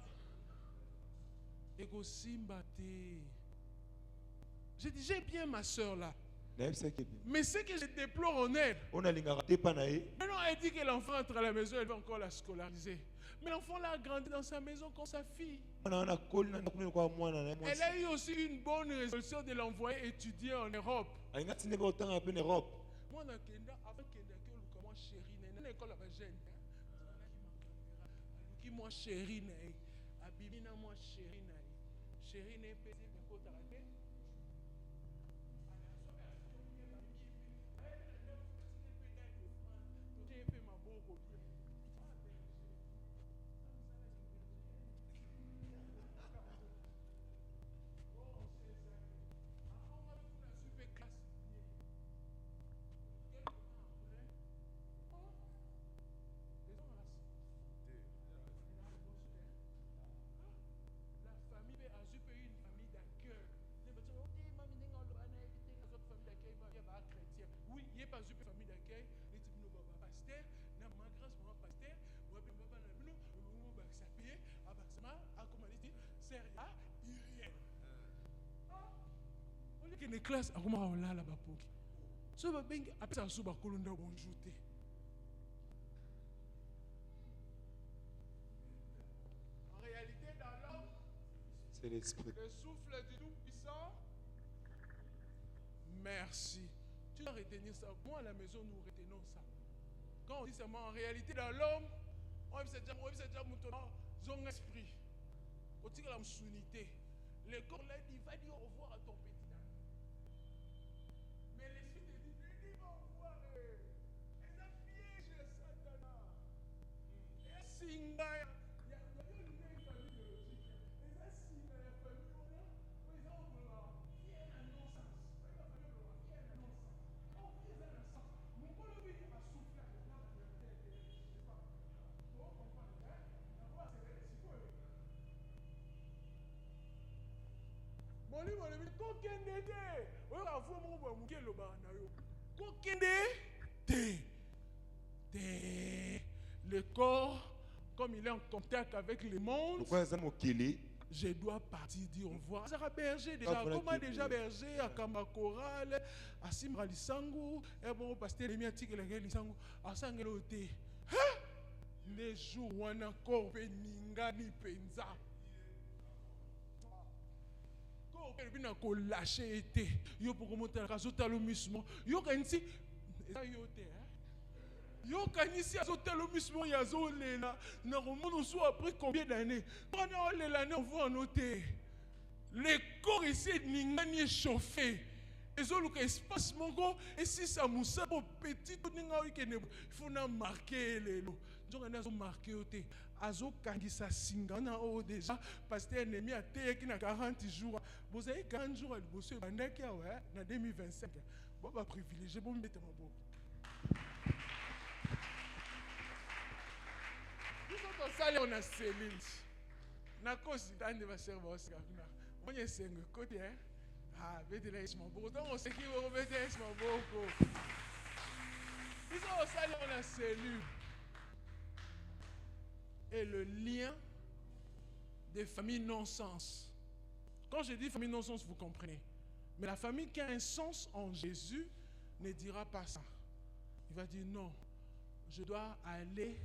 J'ai dit, j'ai bien ma soeur là. Mais ce que je déplore en elle, maintenant elle dit que l'enfant entre à la maison, elle va encore la scolariser. Mais l'enfant l'a grandi dans sa maison comme sa fille. Elle a eu aussi une bonne résolution de l'envoyer étudier en Europe. Moi, avant chérie, oui, il n'y a pas eu famille d'accueil. Les types de pasteur, na ma grâce mon pasteur, ou bien papa na nous, on va s'appuyer, abasma, à comment dire, sérieux, irréel. On dit que les classes, à comment on l'a là-bas pour qui? Ce va bien après ça sous bakolonda bonjour. En réalité, dans l'homme, c'est l'esprit. Le souffle du Tout-Puissant. Merci. Tu dois retenir ça. Moi, à la maison, nous retenons ça. Quand on dit seulement en réalité, dans l'homme, on va se dire, son esprit. On dit que la sunité. Le corps l'a dit, va dire au revoir à ton petit âme. Mais l'esprit te dit, dis au revoir. Et ça piège le Satan. Et Singa. Il y a une famille biologique. Et ça, Singa, la famille, on a, par exemple, il y a un non-sens. Le corps, comme il est en contact avec le monde, je dois partir dire au revoir. Ça berger déjà, comment déjà berger à Kamakoral, à Simra Lisangu, et bon, pasteur Lemiatik et la Lisangu, à Sangelote. Les jours où on a encore Ninga ni Penza. Quand on a lâché été, yo pour monter à la mismo, yo kanisi, yo kanisi azotalomismo yazolela, na roman soit après combien d'années? Pendant l'année on voit noter. Les corps ici n'ingani chauffé. Et zo luka espace mongo et si ça moussa au petit ninga il faut na marquer les lots. Donc on a marqué oté. Azo kangisa singana o déjà parce que ennemi a té qui na 40 jours. Vous avez 40 jours le bossé bandaki ouais na 2025. Bon ba privilégié bon mettre ma beau. Nous sommes en salle on a Céline. Na cause d'année va servir au Scarna. On est 5 côté hein. Ah, bédélaïsement beaucoup. Donc on sait qui va bédélaïsement beaucoup. Ils sont au salle on a cellule. Et le lien des familles non-sens. Quand je dis famille non-sens, vous comprenez. Mais la famille qui a un sens en Jésus ne dira pas ça. Il va dire non, je dois aller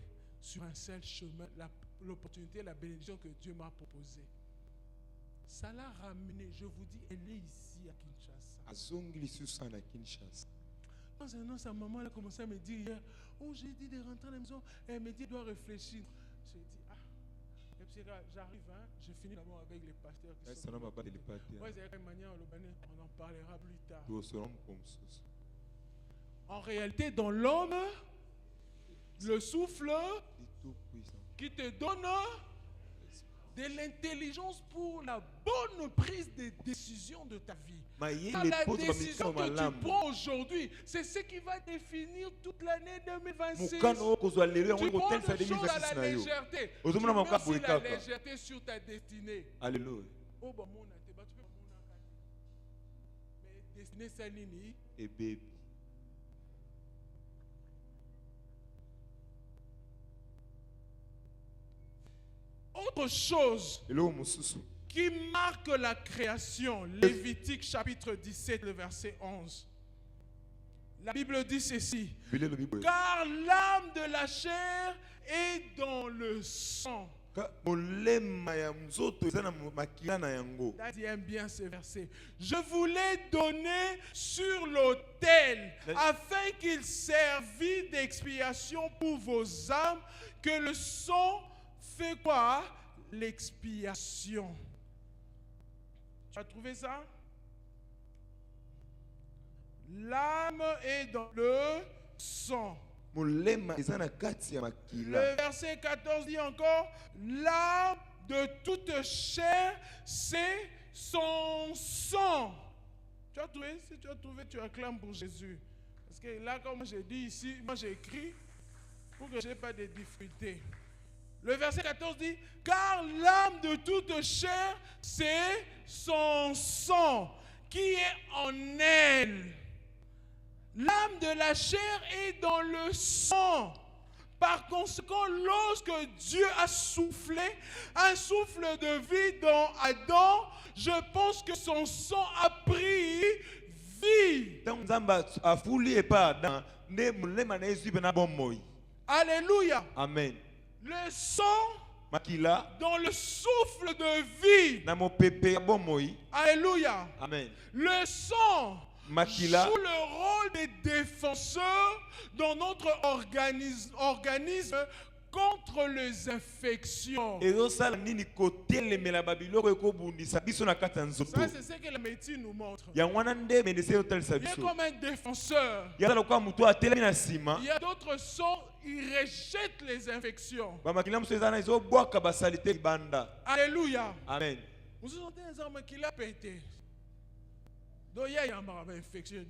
sur un seul chemin, l'opportunité, la bénédiction que Dieu m'a proposée. Ça l'a ramené, je vous dis, elle est ici à Kinshasa. Dans un an, sa maman a commencé à me dire hier, oh, j'ai dit de rentrer à la maison. Elle me dit, elle doit réfléchir. J'ai dit, ah, j'arrive, hein, je finis d'abord avec les pasteurs. Qui sont moi, on en parlera plus tard. En réalité, dans l'homme, le souffle qui te donne de l'intelligence pour la bonne prise de décision de ta vie. La décision que tu prends aujourd'hui, c'est ce qui va définir toute l'année 2026. Tu prends les choses à la légèreté. Tu mets aussi la légèreté sur ta destinée. Alléluia. Mais destinée, c'est nini? Et baby. Autre chose qui marque la création, Lévitique chapitre 17, le verset 11. La Bible dit ceci, car l'âme de la chair est dans le sang. Aime bien ce verset. Je vous l'ai donné sur l'autel afin qu'il servît d'expiation pour vos âmes, que le sang fait quoi? L'expiation. Tu as trouvé ça? L'âme est dans le sang. Le verset 14 dit encore, l'âme de toute chair, c'est son sang. Tu as trouvé? Si tu as trouvé, tu acclames pour Jésus. Parce que là, comme j'ai dit ici, moi j'ai écrit pour que je n'ai pas de difficultés. Le verset 14 dit, car l'âme de toute chair, c'est son sang qui est en elle. L'âme de la chair est dans le sang. Par conséquent, lorsque Dieu a soufflé un souffle de vie dans Adam, je pense que son sang a pris vie. Alléluia. Amen. Le sang dans le souffle de vie. Alléluia. Amen. Le sang joue le rôle des défenseurs dans notre organisme contre les infections. Ça, c'est ce que la médecine nous montre. Il y a comme un défenseur. Il y a d'autres sangs, ils rejettent les infections. Alléluia. Amen. Vous sentez un homme qui l'a pété. Donc il y a une infection.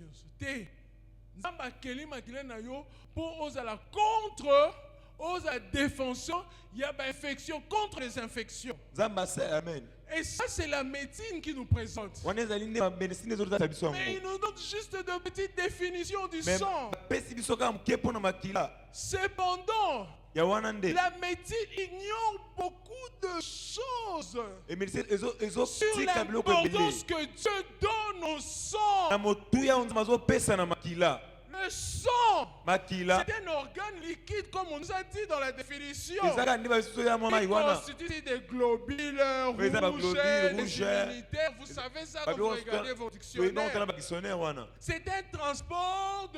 Nzamba kelima kilena yo pour oser la contre aux défensions, il y a une infection contre les infections. Amen. Et ça, c'est la médecine qui nous présente. Mais il nous donne juste de petites définitions du sang. Cependant, la médecine ignore beaucoup de choses sur l'importance que Dieu donne au sang. Le sang, c'est un organe liquide, comme on nous a dit dans la définition. Il constitue des globules rouges, des immunitaires. Vous savez ça quand vous regardez vos dictionnaires. C'est un transport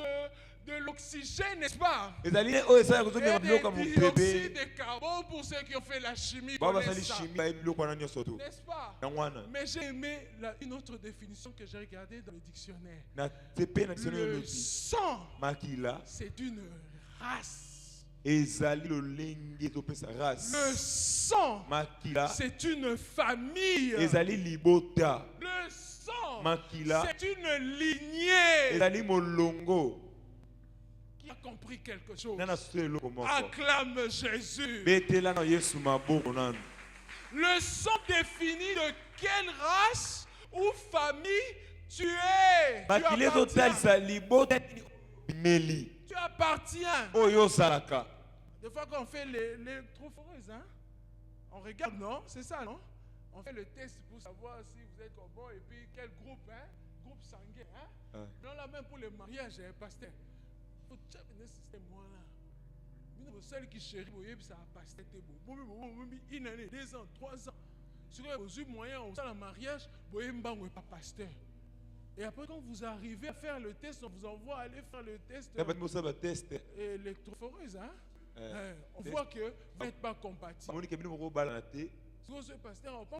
de l'oxygène, n'est-ce pas? Et des dioxydes de carbone pour ceux qui ont fait la chimie. N'est-ce pas? Mais j'ai aimé une autre définition que j'ai regardée dans le dictionnaire. Le sang, c'est une race. Le sang, c'est une famille. Le sang, c'est une lignée. A compris quelque chose. Acclame Jésus. Le sang définit de quelle race ou famille tu es. Tu appartiens. Des fois qu'on fait les trop foreuses, hein? On regarde, non? C'est ça, non? On fait le test pour savoir si vous êtes bon et puis quel groupe, hein? Groupe sanguin, hein? Non, là même pour le mariage, pasteur. Celle qui chérit, ça a pasteur. Une année, 2 ans, 3 ans. Si vous avez moyen, on a un mariage, vous n'avez pas pasteur. Et après, quand vous arrivez à faire le test, on vous envoie aller faire le test électrophoreuse. Hein? On voit que vous n'êtes pas compatible. Si vous êtes pasteur, vous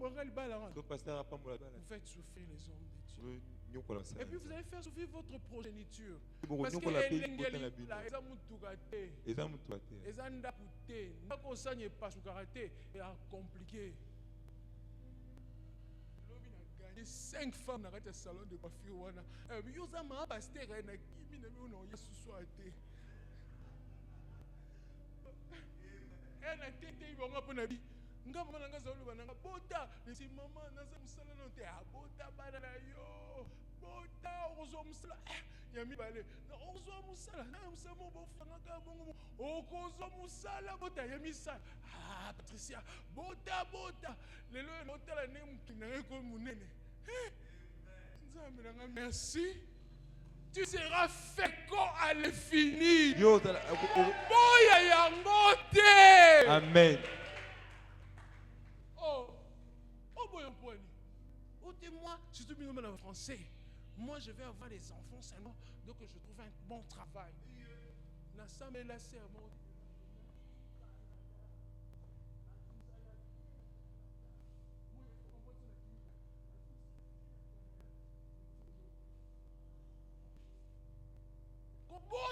faites souffrir les hommes de Dieu. Et puis vous allez faire souffrir votre progéniture. Parce que compliqué. 5 femmes dans le salon de coiffure. Patricia, merci. Tu seras fécond à l'infini. Amen. Moi, je suis venu en français. Moi, je vais avoir des enfants seulement, donc je trouve un bon travail.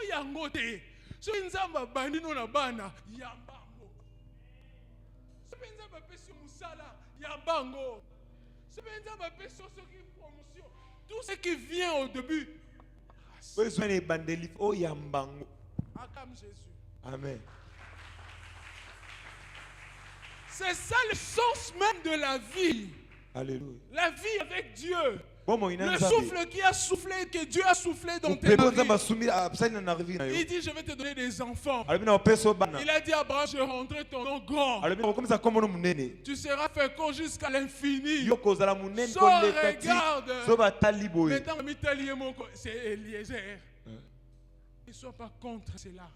Yangote, so nzamba bandino na bana yambango. So nzamba pesi musala yambango. So nzamba pesi promotion. Tout ce qui vient au début. Besoin de bandelif o yambango. Comme Jésus. Amen. C'est ça le sens même de la vie. Alléluia. La vie avec Dieu. Le souffle qui a soufflé, que Dieu a soufflé dans tes vies. Il dit, je vais te donner des enfants. Il a dit à Abraham, je rendrai ton nom grand. Tu seras fécond jusqu'à l'infini. So regarde. Maintenant, c'est Eliezer. Ne sois pas contre cela.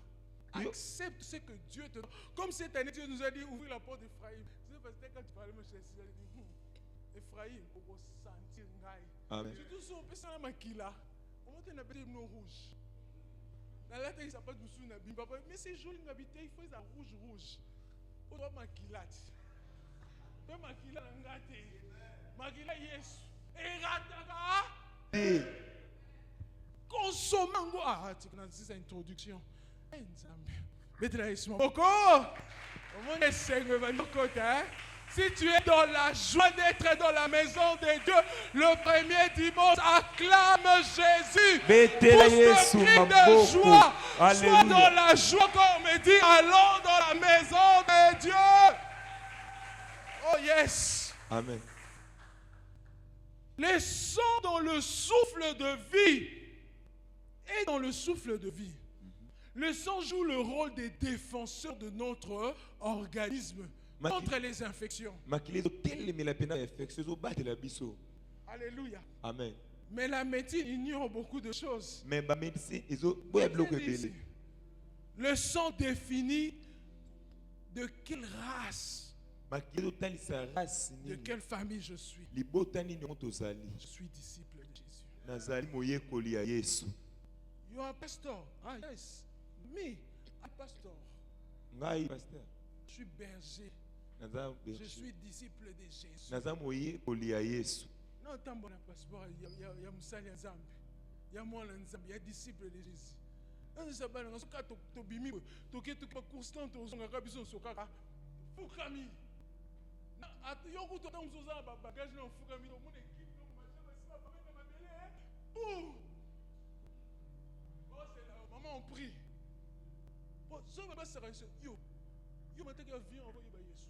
Accepte ce que Dieu te donne. Comme cette année, Dieu nous a dit, ouvrir la porte d'Ephraïm. C'est parce que quand tu parlais, Ephraïm, pour sentir ngaï. Surtout si on peut s'en maquiller. On va te mettre nos rouge. La lettre, il s'appelle Doussou Nabi. Mais c'est joli, il faut ça rouge. On doit maquiller. On doit maquiller la ngate. Maquiller yes. Et rataka. Consommant. Ah, tu connais cette introduction. Mettez-la encore. Au moins, les 5 de côté. Si tu es dans la joie d'être dans la maison de Dieu, le premier dimanche, acclame Jésus. Pousse le cri de joie. Sois dans la joie, comme on me dit, allons dans la maison de Dieu. Oh yes. Amen. Laissons dans le souffle de vie. Et dans le souffle de vie. Le sang joue le rôle des défenseurs de notre organisme contre les infections. Alléluia. Amen. Mais la médecine ignore beaucoup de choses. Le sang définit de quelle race, de quelle famille je suis. Je suis disciple de Jésus. You are a pastor. Ah, yes. Me, a pastor. Je suis berger. Je suis disciple de Jésus. Non, tant bon passeport, il y a Moussali Nzambi. Il y a moi Nzambi, il y a disciple de Jésus. On ne sait pas, on a tout bimi, tout qui est constant, on a rabison sur kaka. Fukami. Yoko to tam zoza ba bagage na fukami, mon équipe, mon machin, c'est pas pas même ma belle. Ouh. Oh, c'est là, maman on prie. Bon, ça va pas se réussir. Yo m'a dit que viens envoyer ba Jésus.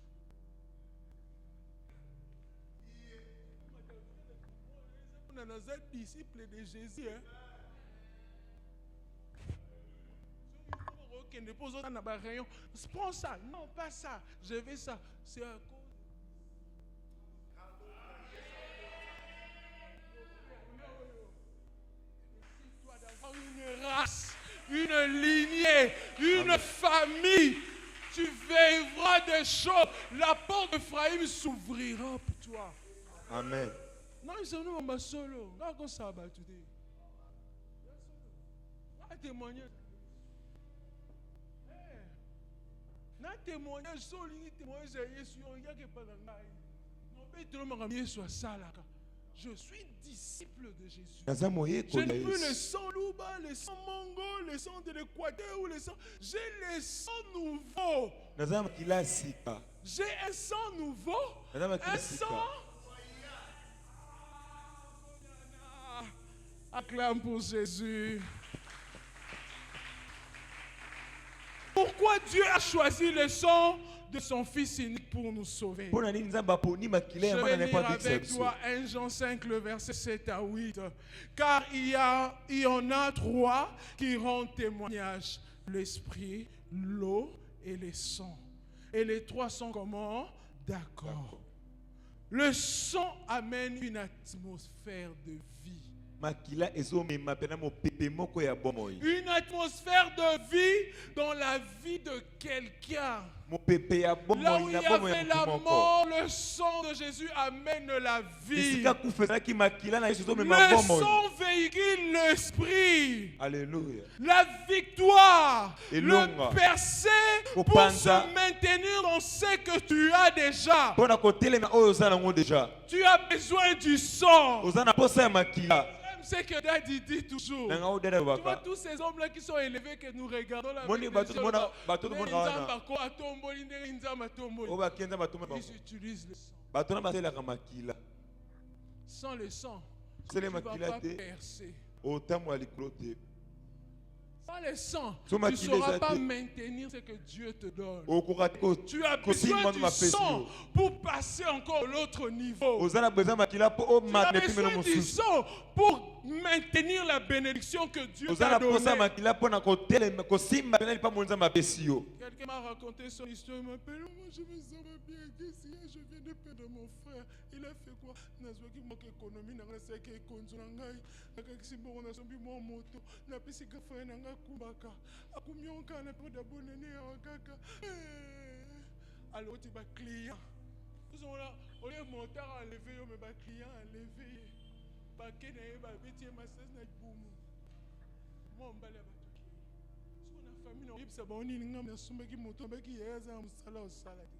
On a un disciple de Jésus. Ne pose pas dans rayon. Prends ça. Non, pas ça. Je veux ça. C'est à cause. Toi d'avoir une race, une lignée, une famille. Tu vivras des choses. La porte d'Ephraïm s'ouvrira pour toi. Amen. Non, ils sont nous solo. Là, ça va tout dire. Témoignage. Na témoignage sur ligne témoignage Jésus il y a que pas dans non mais tout le monde soit ça là. Je suis disciple de Jésus. Je n'ai plus le sang Louba, le sang Mongo, le sang de l'Équateur ou le sang. J'ai le sang nouveau. J'ai un sang nouveau. Un sang. Acclame pour Jésus. Pourquoi Dieu a choisi le sang de son Fils unique pour nous sauver? Je vais lire avec toi 1 Jean 5, le verset 7 à 8. Car il y en a trois qui rendent témoignage. L'esprit, l'eau et le sang. Et les trois sont comment? D'accord. Le sang amène une atmosphère de vie. Une atmosphère de vie dans la vie de quelqu'un. Là où il y avait la mort, le sang de Jésus amène la vie. Le sang véhicule l'esprit. Alléluia. La victoire. Le percer pour se maintenir dans ce que tu as déjà. Tu as besoin du sang. C'est que Daddy dit toujours. Tu vois tous ces hommes-là qui sont élevés que nous regardons là. Ils utilisent le sang. Sans le sang, tu ne vas pas percer. Sans le sang, tu ne sauras pas maintenir ce que Dieu te donne. Tu as besoin du sang pour passer encore à l'autre niveau. Tu as besoin du sang pour maintenir la bénédiction que Dieu t'a donnée. Quelqu'un m'a raconté son histoire. Il m'appelle, moi je me sens bien ici. Je viens de perdre mon frère. Il a fait quoi? Il a fait quoi? Économie, il a fait quoi? Alors tu vas client. On est monté à lever, mais va client à lever. Paquet n'est pas bêtise, ma sœur n'est pas moi on va la battre. Si on a famille, on est bon, on est n'importe quoi, on est monté, on est qui est à un salaire au salaire.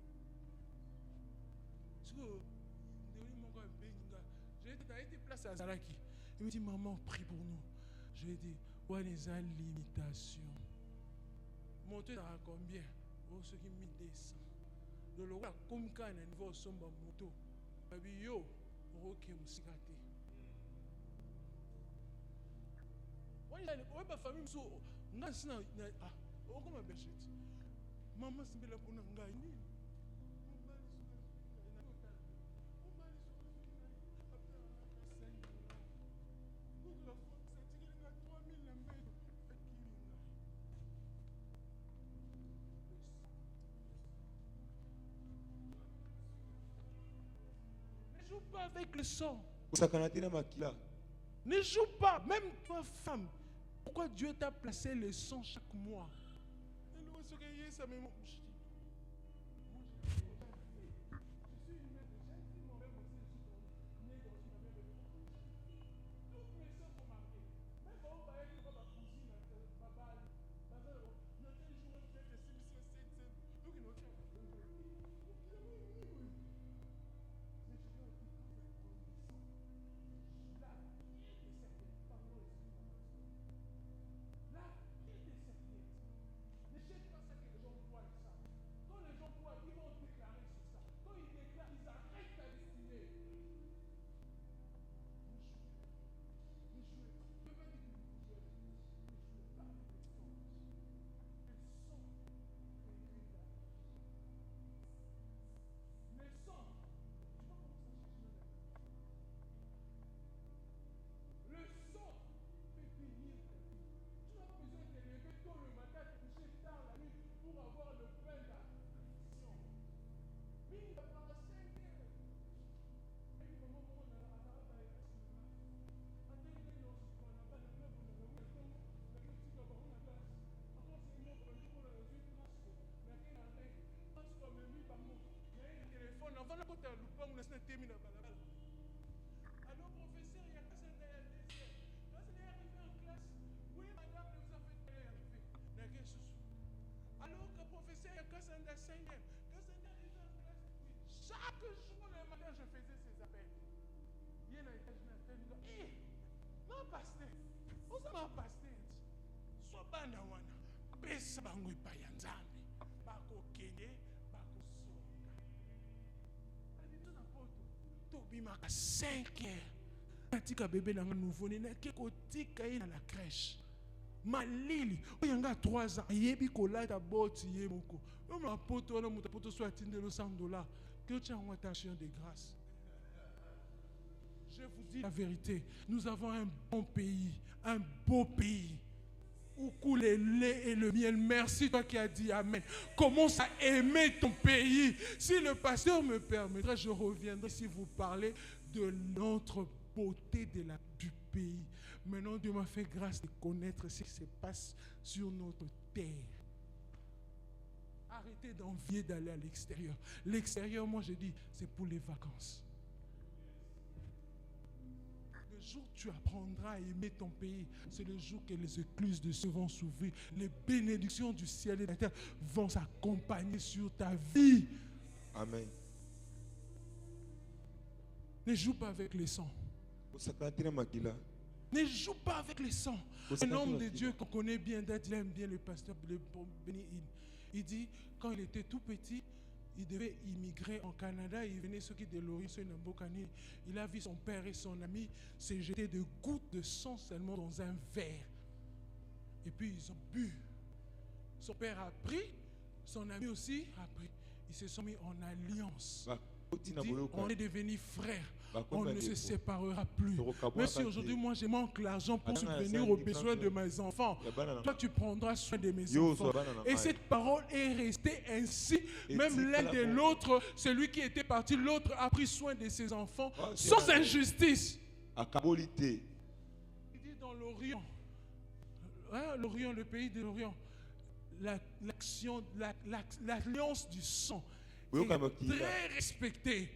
Si on j'ai été placé à Zaraki. Il me dit, maman, prie pour nous. Je lui ai dit, où est les limitations? Monter à combien? Oh, ce qui me descend. Le roi, comme quand il y a un niveau sombre moto, il y a un musicate. Oui, ma famille, maman, c'est bien pour nous gagner. Ne joue pas avec le sang. Ne joue pas, même toi femme. Pourquoi Dieu t'a placé le sang chaque mois? professeur, il y a que ça dans la désert. Quand il est arrivé en classe, oui, madame, vous avez fait alors que professeur, il y a que ça dans la cinquième. Quand il est arrivé en classe, oui, chaque jour le matin, je faisais ces appels. Il y a un étage, non, pasteur, vous avez un pasteur. Soit bana wana, pesa bango pa ya nzambe, bako kenye, bako soka. Ali tout na poto, to bimaka 5 heures. Natika bébé na nouveau-né na ke kotika ye na la crèche. Malili, oyanga 3 ans, yebi kolata boti ye moko. Même la poto na muta poto soit atteindre $100. Que tu as une attention de grâce. Je vous dis la vérité, nous avons un bon pays, un beau pays, où coule le lait et le miel. Merci toi qui as dit Amen. Commence à aimer ton pays. Si le pasteur me permettra, je reviendrai si vous parlez de notre beauté du pays. Maintenant, Dieu m'a fait grâce de connaître ce qui se passe sur notre terre. Arrêtez d'envier d'aller à l'extérieur. L'extérieur, moi je dis, c'est pour les vacances. Le jour où tu apprendras à aimer ton pays, c'est le jour que les écluses de Dieu vont s'ouvrir. Les bénédictions du ciel et de la terre vont s'accompagner sur ta vie. Amen. Ne joue pas avec les sangs. Ne joue pas avec les sangs. Un homme de Dieu qu'on connaît bien, il aime bien le pasteur Benny Hinn. Il dit, quand il était tout petit, il devait immigrer en Canada. Il venait ceux qui de l'Orient, il a vu son père et son ami se jeter de gouttes de sang seulement dans un verre. Et puis ils ont bu. Son père a pris, son ami aussi a pris. Ils se sont mis en alliance. Il dit, on est devenus frères. On ne se séparera plus. Même si aujourd'hui, moi, je manque l'argent pour subvenir aux besoins de mes enfants, toi, tu prendras soin de mes enfants. Et cette parole est restée ainsi. Même l'un de l'autre, celui qui était parti, l'autre a pris soin de ses enfants sans injustice. Il dit dans l'Orient, l'Orient, le pays de l'Orient, l'alliance du sang est très respectée.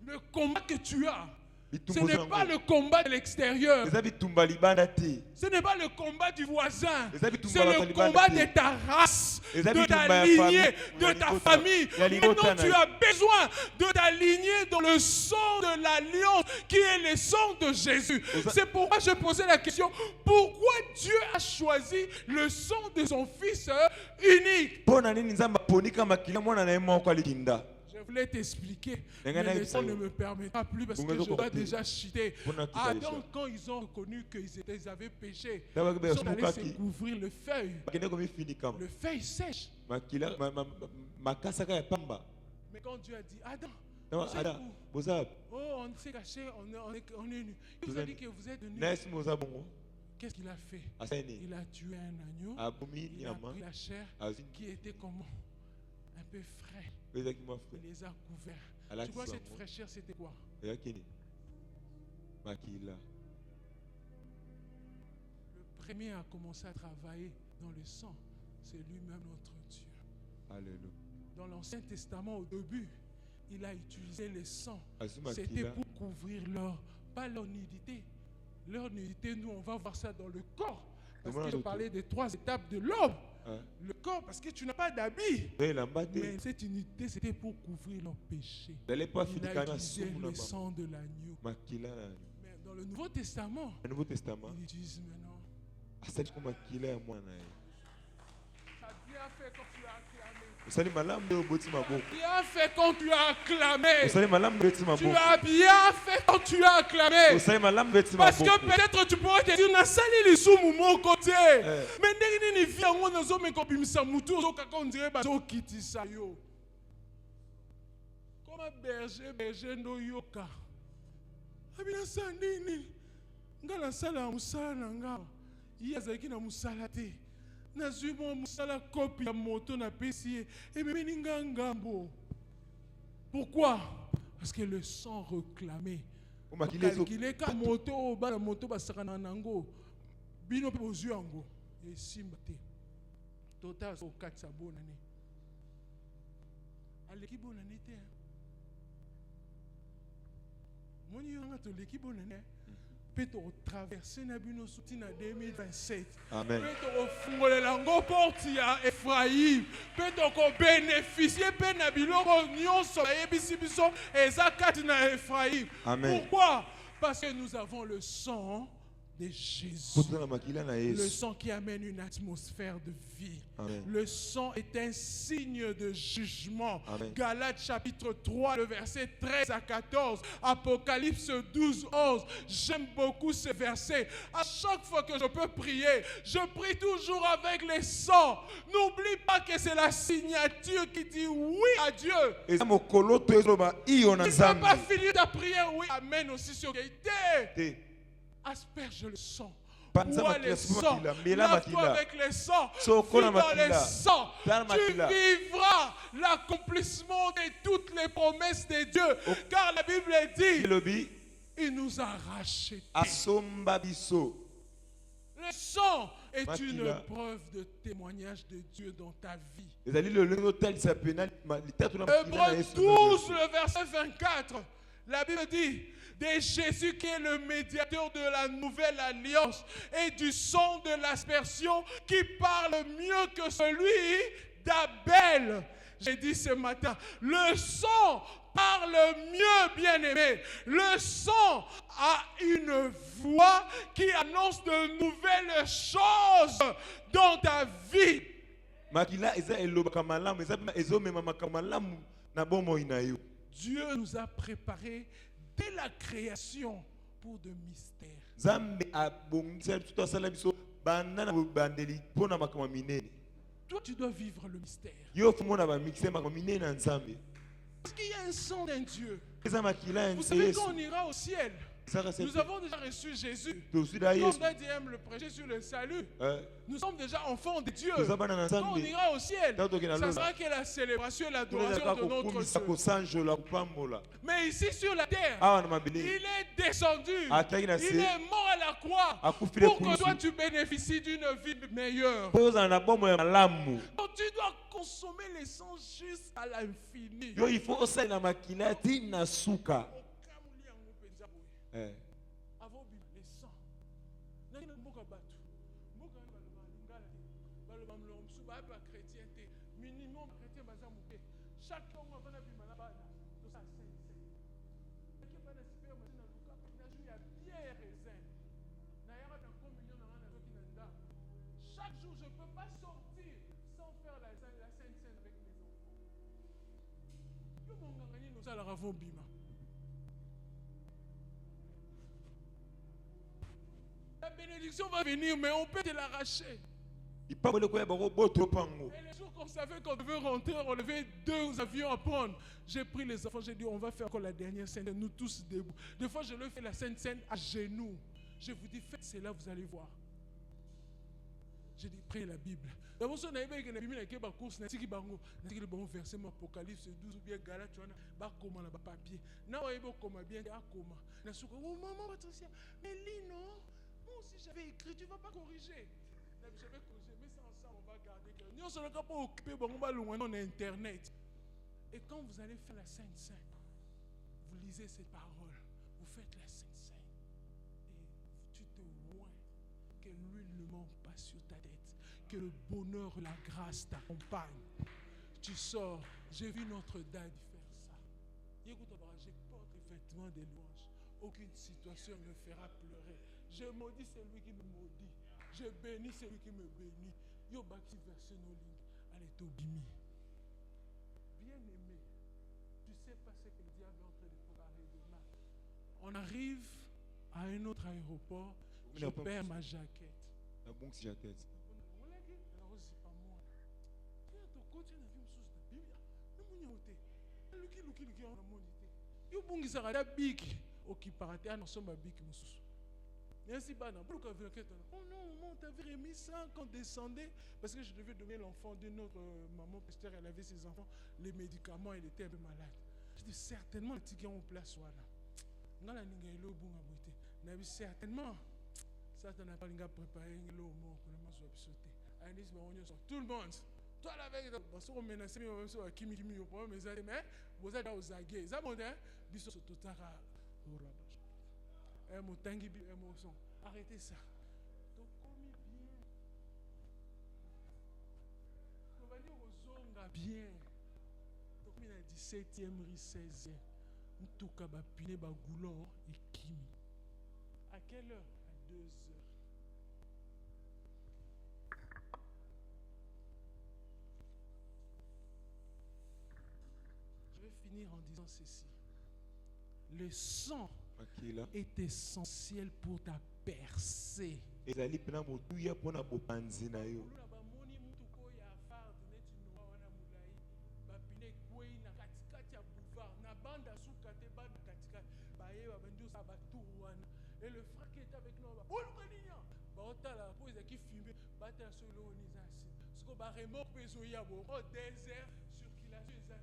Le combat que tu as, ce n'est pas le combat de l'extérieur. Ce n'est pas le combat du voisin. C'est le combat de ta race, de ta lignée, de ta famille. Maintenant, tu as besoin de t'aligner dans le sang de l'alliance qui est le sang de Jésus. C'est pourquoi je posais la question, pourquoi Dieu a choisi le sang de son Fils unique? Je voulais t'expliquer, mais le temps ne me permettra plus parce que je dois déjà citer. Adam, quand ils ont reconnu qu'ils avaient péché, ils sont allés se couvrir le feuille. Le feuille sèche. Mais quand Dieu a dit, Adam, vous êtes où? Oh, on s'est caché, on est nus. Il vous a dit que vous êtes nus. Qu'est-ce qu'il a fait? Il a tué un agneau. Il a pris la chair qui était comment? Un peu frais. Il les a couverts. Tu vois, cette fraîcheur, c'était quoi? Le premier à commencer à travailler dans le sang, c'est lui-même notre Dieu. Alléluia. Dans l'Ancien Testament, au début, il a utilisé le sang. C'était pour couvrir pas leur nudité. Leur nudité, nous, on va voir ça dans le corps. Parce que je parlais des 3 étapes de l'homme. Le corps, parce que tu n'as pas d'habit. Mais cette unité, c'était pour couvrir leurs péchés. Il a utilisé le sang de l'agneau. Mais dans le Nouveau Testament, il utilise maintenant. Ça a bien fait quand tu as acclamé. Bien fait quand tu as acclamé. Tu as bien fait quand tu as acclamé. Parce que peut-être tu pourrais te dire, Nasali li sumu mon côté. Mais ndenge ni via ngo nazo mekobimisa mutu ozokaka on dirait bazo kitisa yo. Comme un berger ndo yoka. Abina sandini. Ngala sala musala na ngao. Yazaki na musala te. Nazui mon musala copie ya moto na pesi et même ninga ngambo. Pourquoi? Parce que le sang réclamé. Il est comme moto ba moto ba sakana nango. Bino pe ozu yango et simba te. Total so 4 sabonane. l'équipe bonne année. Mon Dieu, on a tout l'équipe bonne année. Peut-être traverser Nabino Soutine en 2027. Amen. Peut-être fouler l'ango porti à Ephraïm. Peut-être bénéficier de Nabilo Nyon Soleil Bissibiso et Zakat na Ephraïm. Pourquoi? Parce que nous avons le sang de Jésus. Le sang qui amène une atmosphère de vie. Amen. Le sang est un signe de jugement. Amen. Galates chapitre 3, le verset 13 à 14. Apocalypse 12, 11. J'aime beaucoup ce verset. À chaque fois que je peux prier, je prie toujours avec les sangs. N'oublie pas que c'est la signature qui dit oui à Dieu. Tu ne peux pas finir de prier oui. Amen aussi sur l'idée. Asperge le sang. Bois le sang. Lave-toi avec le sang. Vis dans le sang. Tu vivras l'accomplissement de toutes les promesses de Dieu. Car la Bible dit, il nous a rachetés. Le sang est une preuve de témoignage de Dieu dans ta vie. Hébreux 12, le verset 24. La Bible dit, de Jésus qui est le médiateur de la nouvelle alliance et du sang de l'aspersion qui parle mieux que celui d'Abel. J'ai dit ce matin, le sang parle mieux, bien-aimé. Le sang a une voix qui annonce de nouvelles choses dans ta vie. Dieu nous a préparé dès la création pour de mystères. Toi, tu dois vivre le mystère. Parce qu'il y a un sang d'un Dieu. Vous savez, quand on ira au ciel, nous avons déjà reçu Jésus. Comme Daddy aime le prêcher sur le salut. Nous sommes déjà enfants de Dieu. Quand on ira au ciel, ça sera que la célébration et l'adoration de notre Dieu. Mais ici sur la terre, il est descendu. Il est mort à la croix pour que toi tu bénéficies d'une vie meilleure. Donc tu dois consommer les sang jusqu'à l'infini. Il faut aussi la makila tina suka. Avant les sangs. Minimum chrétien chaque homme va chaque jour je ne peux pas sortir sans faire la Sainte Seine avec mes enfants. La bénédiction va venir, mais on peut te l'arracher. Et les jours qu'on savait qu'on devait rentrer, on devait 2 avions à prendre. J'ai pris les enfants, j'ai dit on va faire encore la dernière scène, nous tous debout. Des fois je leur fais la Sainte Seine à genoux. Je vous dis faites cela, vous allez voir. J'ai dit prenez la Bible. D'abord, si on a vu que la course, on verset Apocalypse 12 ou bien Galates, tu as comment là-bas papier. Non, il y bien comment. Oh maman Patricia, mais lis non. Moi aussi j'avais écrit, tu ne vas pas corriger. Je vais corriger, mais sans ça on va garder. Nous sommes pas occupés, on va loin dans Internet. Et quand vous allez faire la Sainte Seine, vous lisez ces paroles, vous faites la Sainte Seine. Et tu te vois que l'huile ne manque pas sur ta tête. Que le bonheur, la grâce t'accompagne. Tu sors, j'ai vu Notre-Dame faire ça. Je porte les vêtements des louanges. Aucune situation ne me fera pleurer. Je maudis celui qui me maudit. Je bénis celui qui me bénit. Yo baki verset nos lignes. Allez, Tobimi. Bien aimé, tu sais pas ce que le diable est en train de préparer demain. On arrive à un autre aéroport. Je perds ma jaquette. La bonne jaquette. Oh non, on t'avait remis ça quand on descendait parce que je devais donner l'enfant d'une autre maman pasteur, elle avait ses enfants, les médicaments, elle était un peu malade. Je dis certainement le ticket en place voilà. Certainement ça t'en a pas préparé l'eau mort pour le sauter. Tout le monde Toi là avec parce qu'on menace même sur kimi au problème mais vous êtes aux aguets. Ça monte biso totaka. Motangi bi émotion. Arrêtez ça. Donc comme bien. On va dire aux zonga bien. Donc il a 17e rue 16e. Ntuka ba pine ba goulon et kimi. À quelle heure? À 2 heures. Je vais finir en disant ceci. Le sang est essentiel pour ta percée. Et le frère qui était avec nous, qui fumait, ce qu'on va remonter au désert, circulation,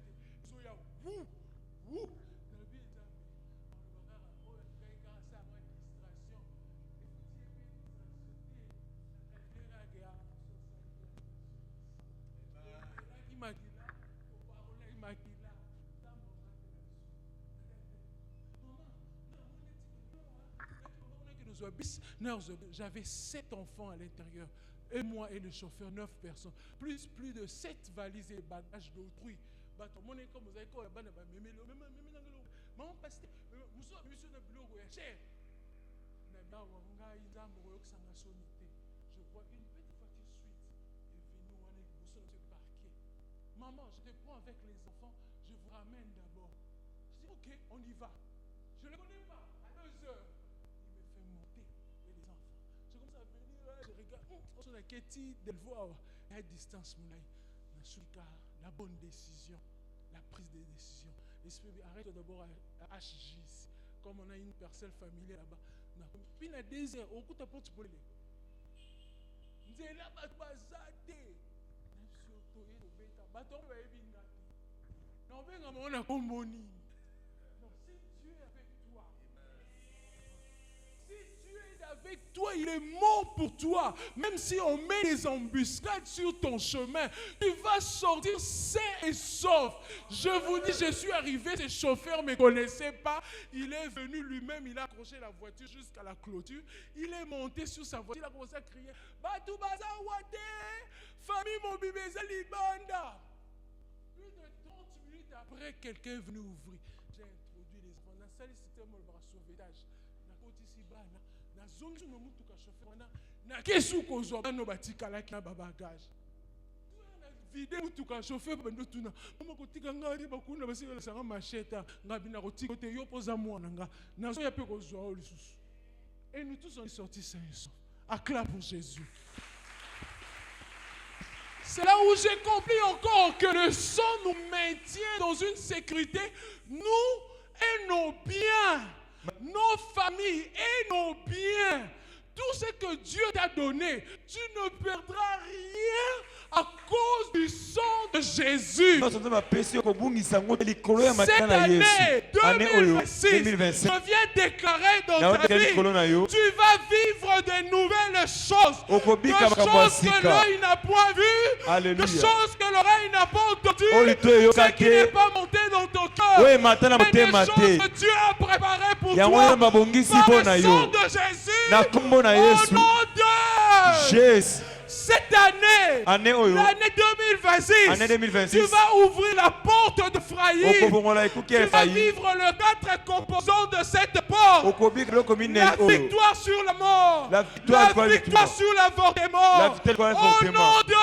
j'avais 7 enfants à l'intérieur. Et moi et le chauffeur, 9 personnes. Plus de 7 valises et bagages d'autrui. Comme vous avez maman passe je vois une petite voiture suite et venue on est sur ce parquet. Maman, je te prends avec les enfants, je vous ramène d'abord. Je dis ok, on y va. Je ne le connais pas. À 2 heures, il me fait monter et les enfants. Je commence à venir, je regarde. On a Ketty Delvaux à distance, la bonne décision, la prise de décision. L'esprit arrête d'abord à HJ. Comme on a une parcelle familiale là-bas. Puis à 2 heures, au coup de porte pour les. Nzela bazade. Baton va ebinga. Non benga mona komboni. Non, si Dieu est avec toi. Si Dieu est avec toi, il est mort pour toi. Même si on met des embuscades sur ton chemin, tu vas sortir sain et sauf. Je vous dis, je suis arrivé, ce chauffeur ne me connaissait pas. Il est venu lui-même, il a accroché la voiture jusqu'à la clôture. Il est monté sur sa voiture, il a commencé à crier Batou Baza Wate, famille Mobibeza Libanda. Plus de 30 minutes après, quelqu'un est venu ouvrir. J'ai introduit les enfants. Dans la salle, c'était mon bras sauvetage. Na zongi no mutu ka chauffeur na kesu ko zo no batika la kina babagage na vidéo mutu ka chauffeur bendo tuna mama ko tika ngari bakuna basi la sanga macheta ngabi na ko tika te yo poza mwana nga na so ya pe ko zo lisusu. Et nous tous on est sortis sains et saufs. Acclame pour Jésus. C'est là où j'ai compris encore que le sang nous maintient dans une sécurité, nous et nos biens. Nos familles et nos biens, tout ce que Dieu t'a donné, tu ne perdras rien à cause du sang de Jésus. Cette année 2026, je viens déclarer dans ta vie, tu vas vivre de nouvelles choses, de choses que l'œil n'a point vues, de choses que l'oreille n'a pas entendues, ce qui n'est pas monté dans ton cœur, mais des choses que Dieu a préparées pour toi par le sang de Jésus, au nom de Jésus. Cette année, l'année 2026, tu vas ouvrir la porte de Phraïm. Tu vas vivre les 4 composants de cette porte. La victoire sur la mort. La victoire sur l'avortement. Au nom de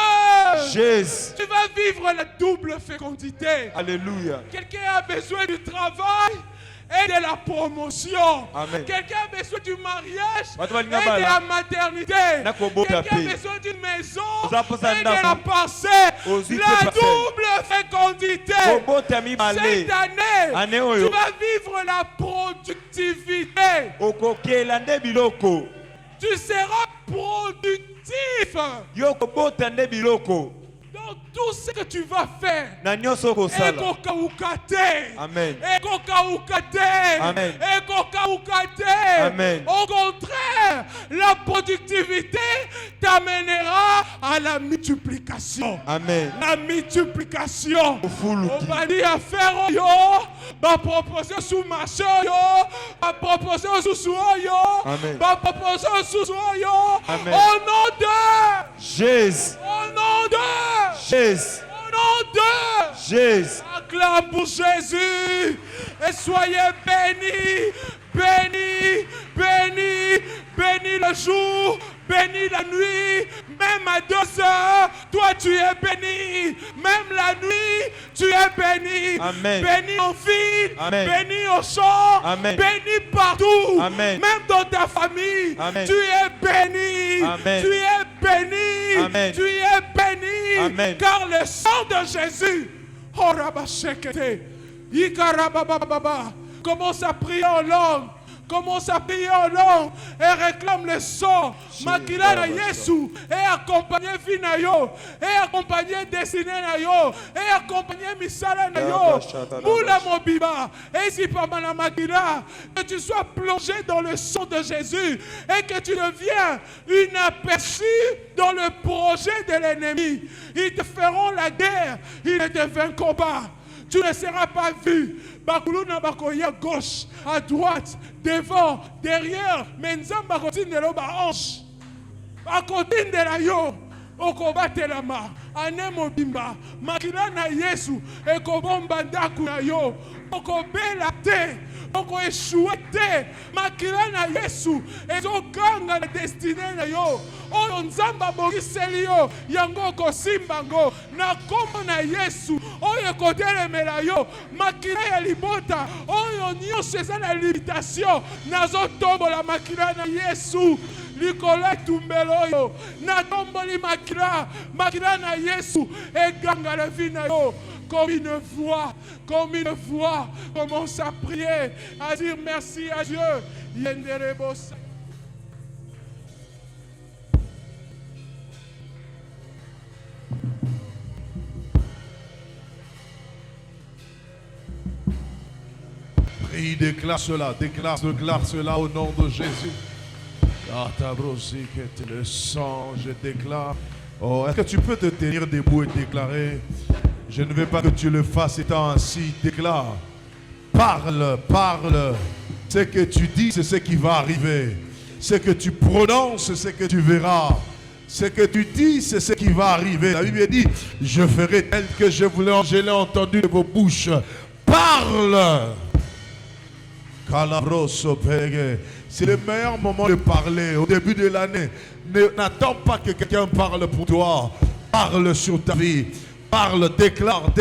Jésus. Tu vas vivre la double fécondité. Alléluia. Quelqu'un a besoin du travail et de la promotion. Quelqu'un a besoin du mariage et de la maternité. Quelqu'un a besoin d'une maison et de la pensée. La double fécondité. Cette année, tu vas vivre la productivité. Tu seras productif. Donc tout ce que tu vas faire. Amen. Amen. Au contraire, la productivité t'amènera à la multiplication. Amen. La multiplication. On va dire à faire yo, va proposer sous marché yo, va proposer sous yo, va proposer sous yo. Au nom de Jésus. Au nom de Jésus. Au nom de Jésus. Acclame pour Jésus et soyez bénis, bénis, bénis, bénis le jour, bénis la nuit, même à 2 heures, toi tu es béni, même la nuit, tu es béni. Amen. Béni en ville, Amen. béni au champ, Amen. béni partout, Amen. même dans ta famille, Amen. tu es béni, Amen. tu es béni, Amen. tu es béni, Amen. car le sang de Jésus, oh Rabashekete, Ikarabababa, commence à prier en langue. Commence à prier en langue et réclame le sang. Makila na Yesu et accompagner Finayo et accompagner Destiné na yo et accompagner Misala na yo. Moula Mobiba et si pas la Makila, que tu sois plongé dans le sang de Jésus et que tu deviens une aperçue dans le projet de l'ennemi. Ils te feront la guerre, ils ne te vaincront pas. Tu ne seras pas vu. Bakuluna bakoya gauche, à droite, devant, derrière. Mais nzamba continue de l'oba hanche. A côté de la yo, okobate la ma, anemo bimba, makila na Yesu, ekobomba ndaku na yo, okobela te. Oko échoué te makila na Yesu ezokanga na destinée na yo oyo nzamba bogiseli yo yango kosimbango na kombo na Yesu oyo kotelemela yo makila ya libota oyo nyonso eza na limitation nazotombola makila na Yesu likolo etumbelo oyo natomboli makila na Yesu eganga la vie na yo. Comme une voix, commence à prier, à dire merci à Dieu. Prie, déclare cela au nom de Jésus. Le sang, je déclare. Oh, est-ce que tu peux te tenir debout et déclarer? Je ne veux pas que tu le fasses étant ainsi. Déclare. Parle. Ce que tu dis, c'est ce qui va arriver. Ce que tu prononces, c'est ce que tu verras. Ce que tu dis, c'est ce qui va arriver. La Bible dit, je ferai tel que je l'ai entendu de vos bouches. Parle. C'est le meilleur moment de parler. Au début de l'année, n'attends pas que quelqu'un parle pour toi. Parle sur ta vie. Parle, déclare.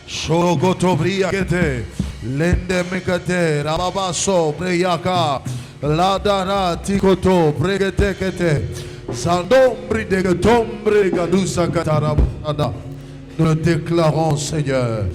Shorogotovria kete, lende mekate, rababaso, breyaka, ladara tikoto, bregete kete, sandombri de tombre gadusa katarabada. Nous le déclarons, Seigneur.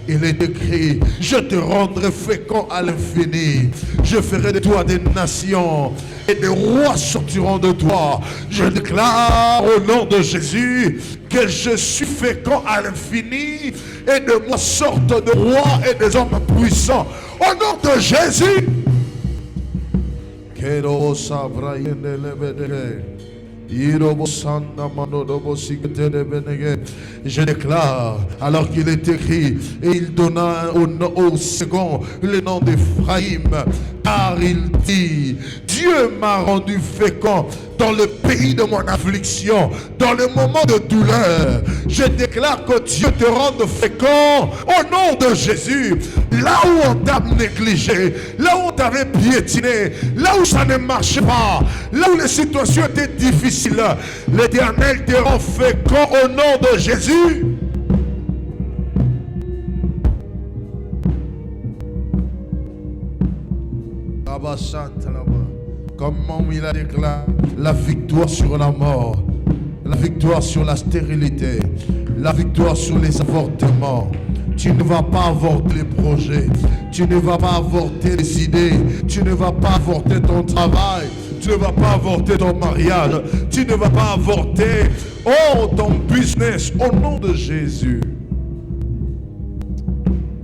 Il est écrit, je te rendrai fécond à l'infini. Je ferai de toi des nations et des rois sortiront de toi. Je déclare au nom de Jésus que je suis fécond à l'infini et de moi sortent de rois et des hommes puissants. Au nom de Jésus. Je déclare, alors qu'il est écrit, et il donna au second le nom d'Ephraïm, car il dit, Dieu m'a rendu fécond dans le pays de mon affliction, dans le moment de douleur. Je déclare que Dieu te rende fécond au nom de Jésus. Là où on t'a négligé, là où on t'avait piétiné, là où ça ne marchait pas, là où les situations étaient difficiles, l'Éternel te rend fécond au nom de Jésus. Comment il a déclaré la victoire sur la mort, la victoire sur la stérilité, la victoire sur les avortements. Tu ne vas pas avorter les projets, tu ne vas pas avorter les idées, tu ne vas pas avorter ton travail, Tu ne vas pas avorter ton mariage. Tu ne vas pas avorter ton business. Au nom de Jésus.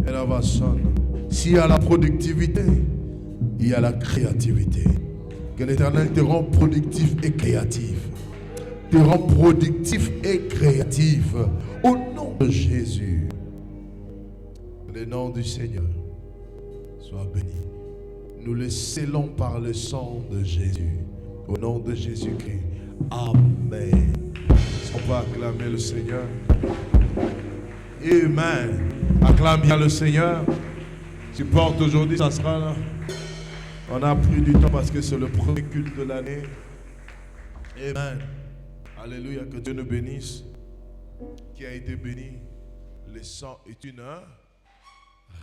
Et là va sonner. S'il y a la productivité, il y a la créativité. Que l'Éternel te rend productif et créatif. Te rend productif et créatif. Au nom de Jésus. Le nom du Seigneur soit béni. Nous le scellons par le sang de Jésus. Au nom de Jésus-Christ. Amen. On va acclamer le Seigneur. Amen. Acclame bien le Seigneur. Tu portes aujourd'hui, ça sera là. On a pris du temps parce que c'est le premier culte de l'année. Amen. Alléluia. Que Dieu nous bénisse. Qui a été béni. Le sang est une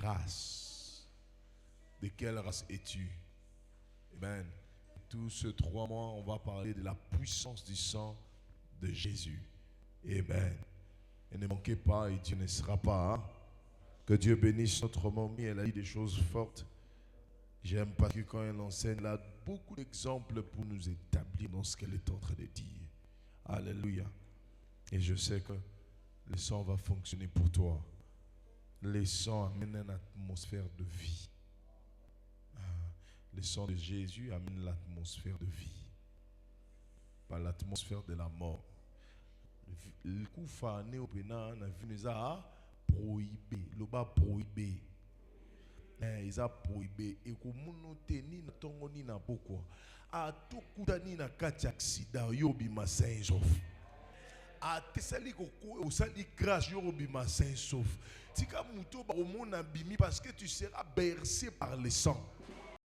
race. De quelle race es-tu? Amen. Tous ces 3 mois, on va parler de la puissance du sang de Jésus. Amen. Et ne manquez pas, et Dieu ne sera pas. Hein? Que Dieu bénisse notre mamie. Elle a dit des choses fortes. J'aime parce que quand elle enseigne, elle a beaucoup d'exemples pour nous établir dans ce qu'elle est en train de dire. Alléluia. Et je sais que le sang va fonctionner pour toi. Le sang amène une atmosphère de vie. Le sang de Jésus amène l'atmosphère de vie. Pas l'atmosphère de la mort. Le coup fané au pénal, on a prohibé. Le bas prohibé. Ils ont prohibé. Et comme nous tenons na tongo ni na pourquoi. A tout coup ni na quatre accident yobi ma saint sauf. A tesali koko au sali crash yobi ma saint sauf. Tika muto ba au monde abimi parce que tu seras bercé par le sang.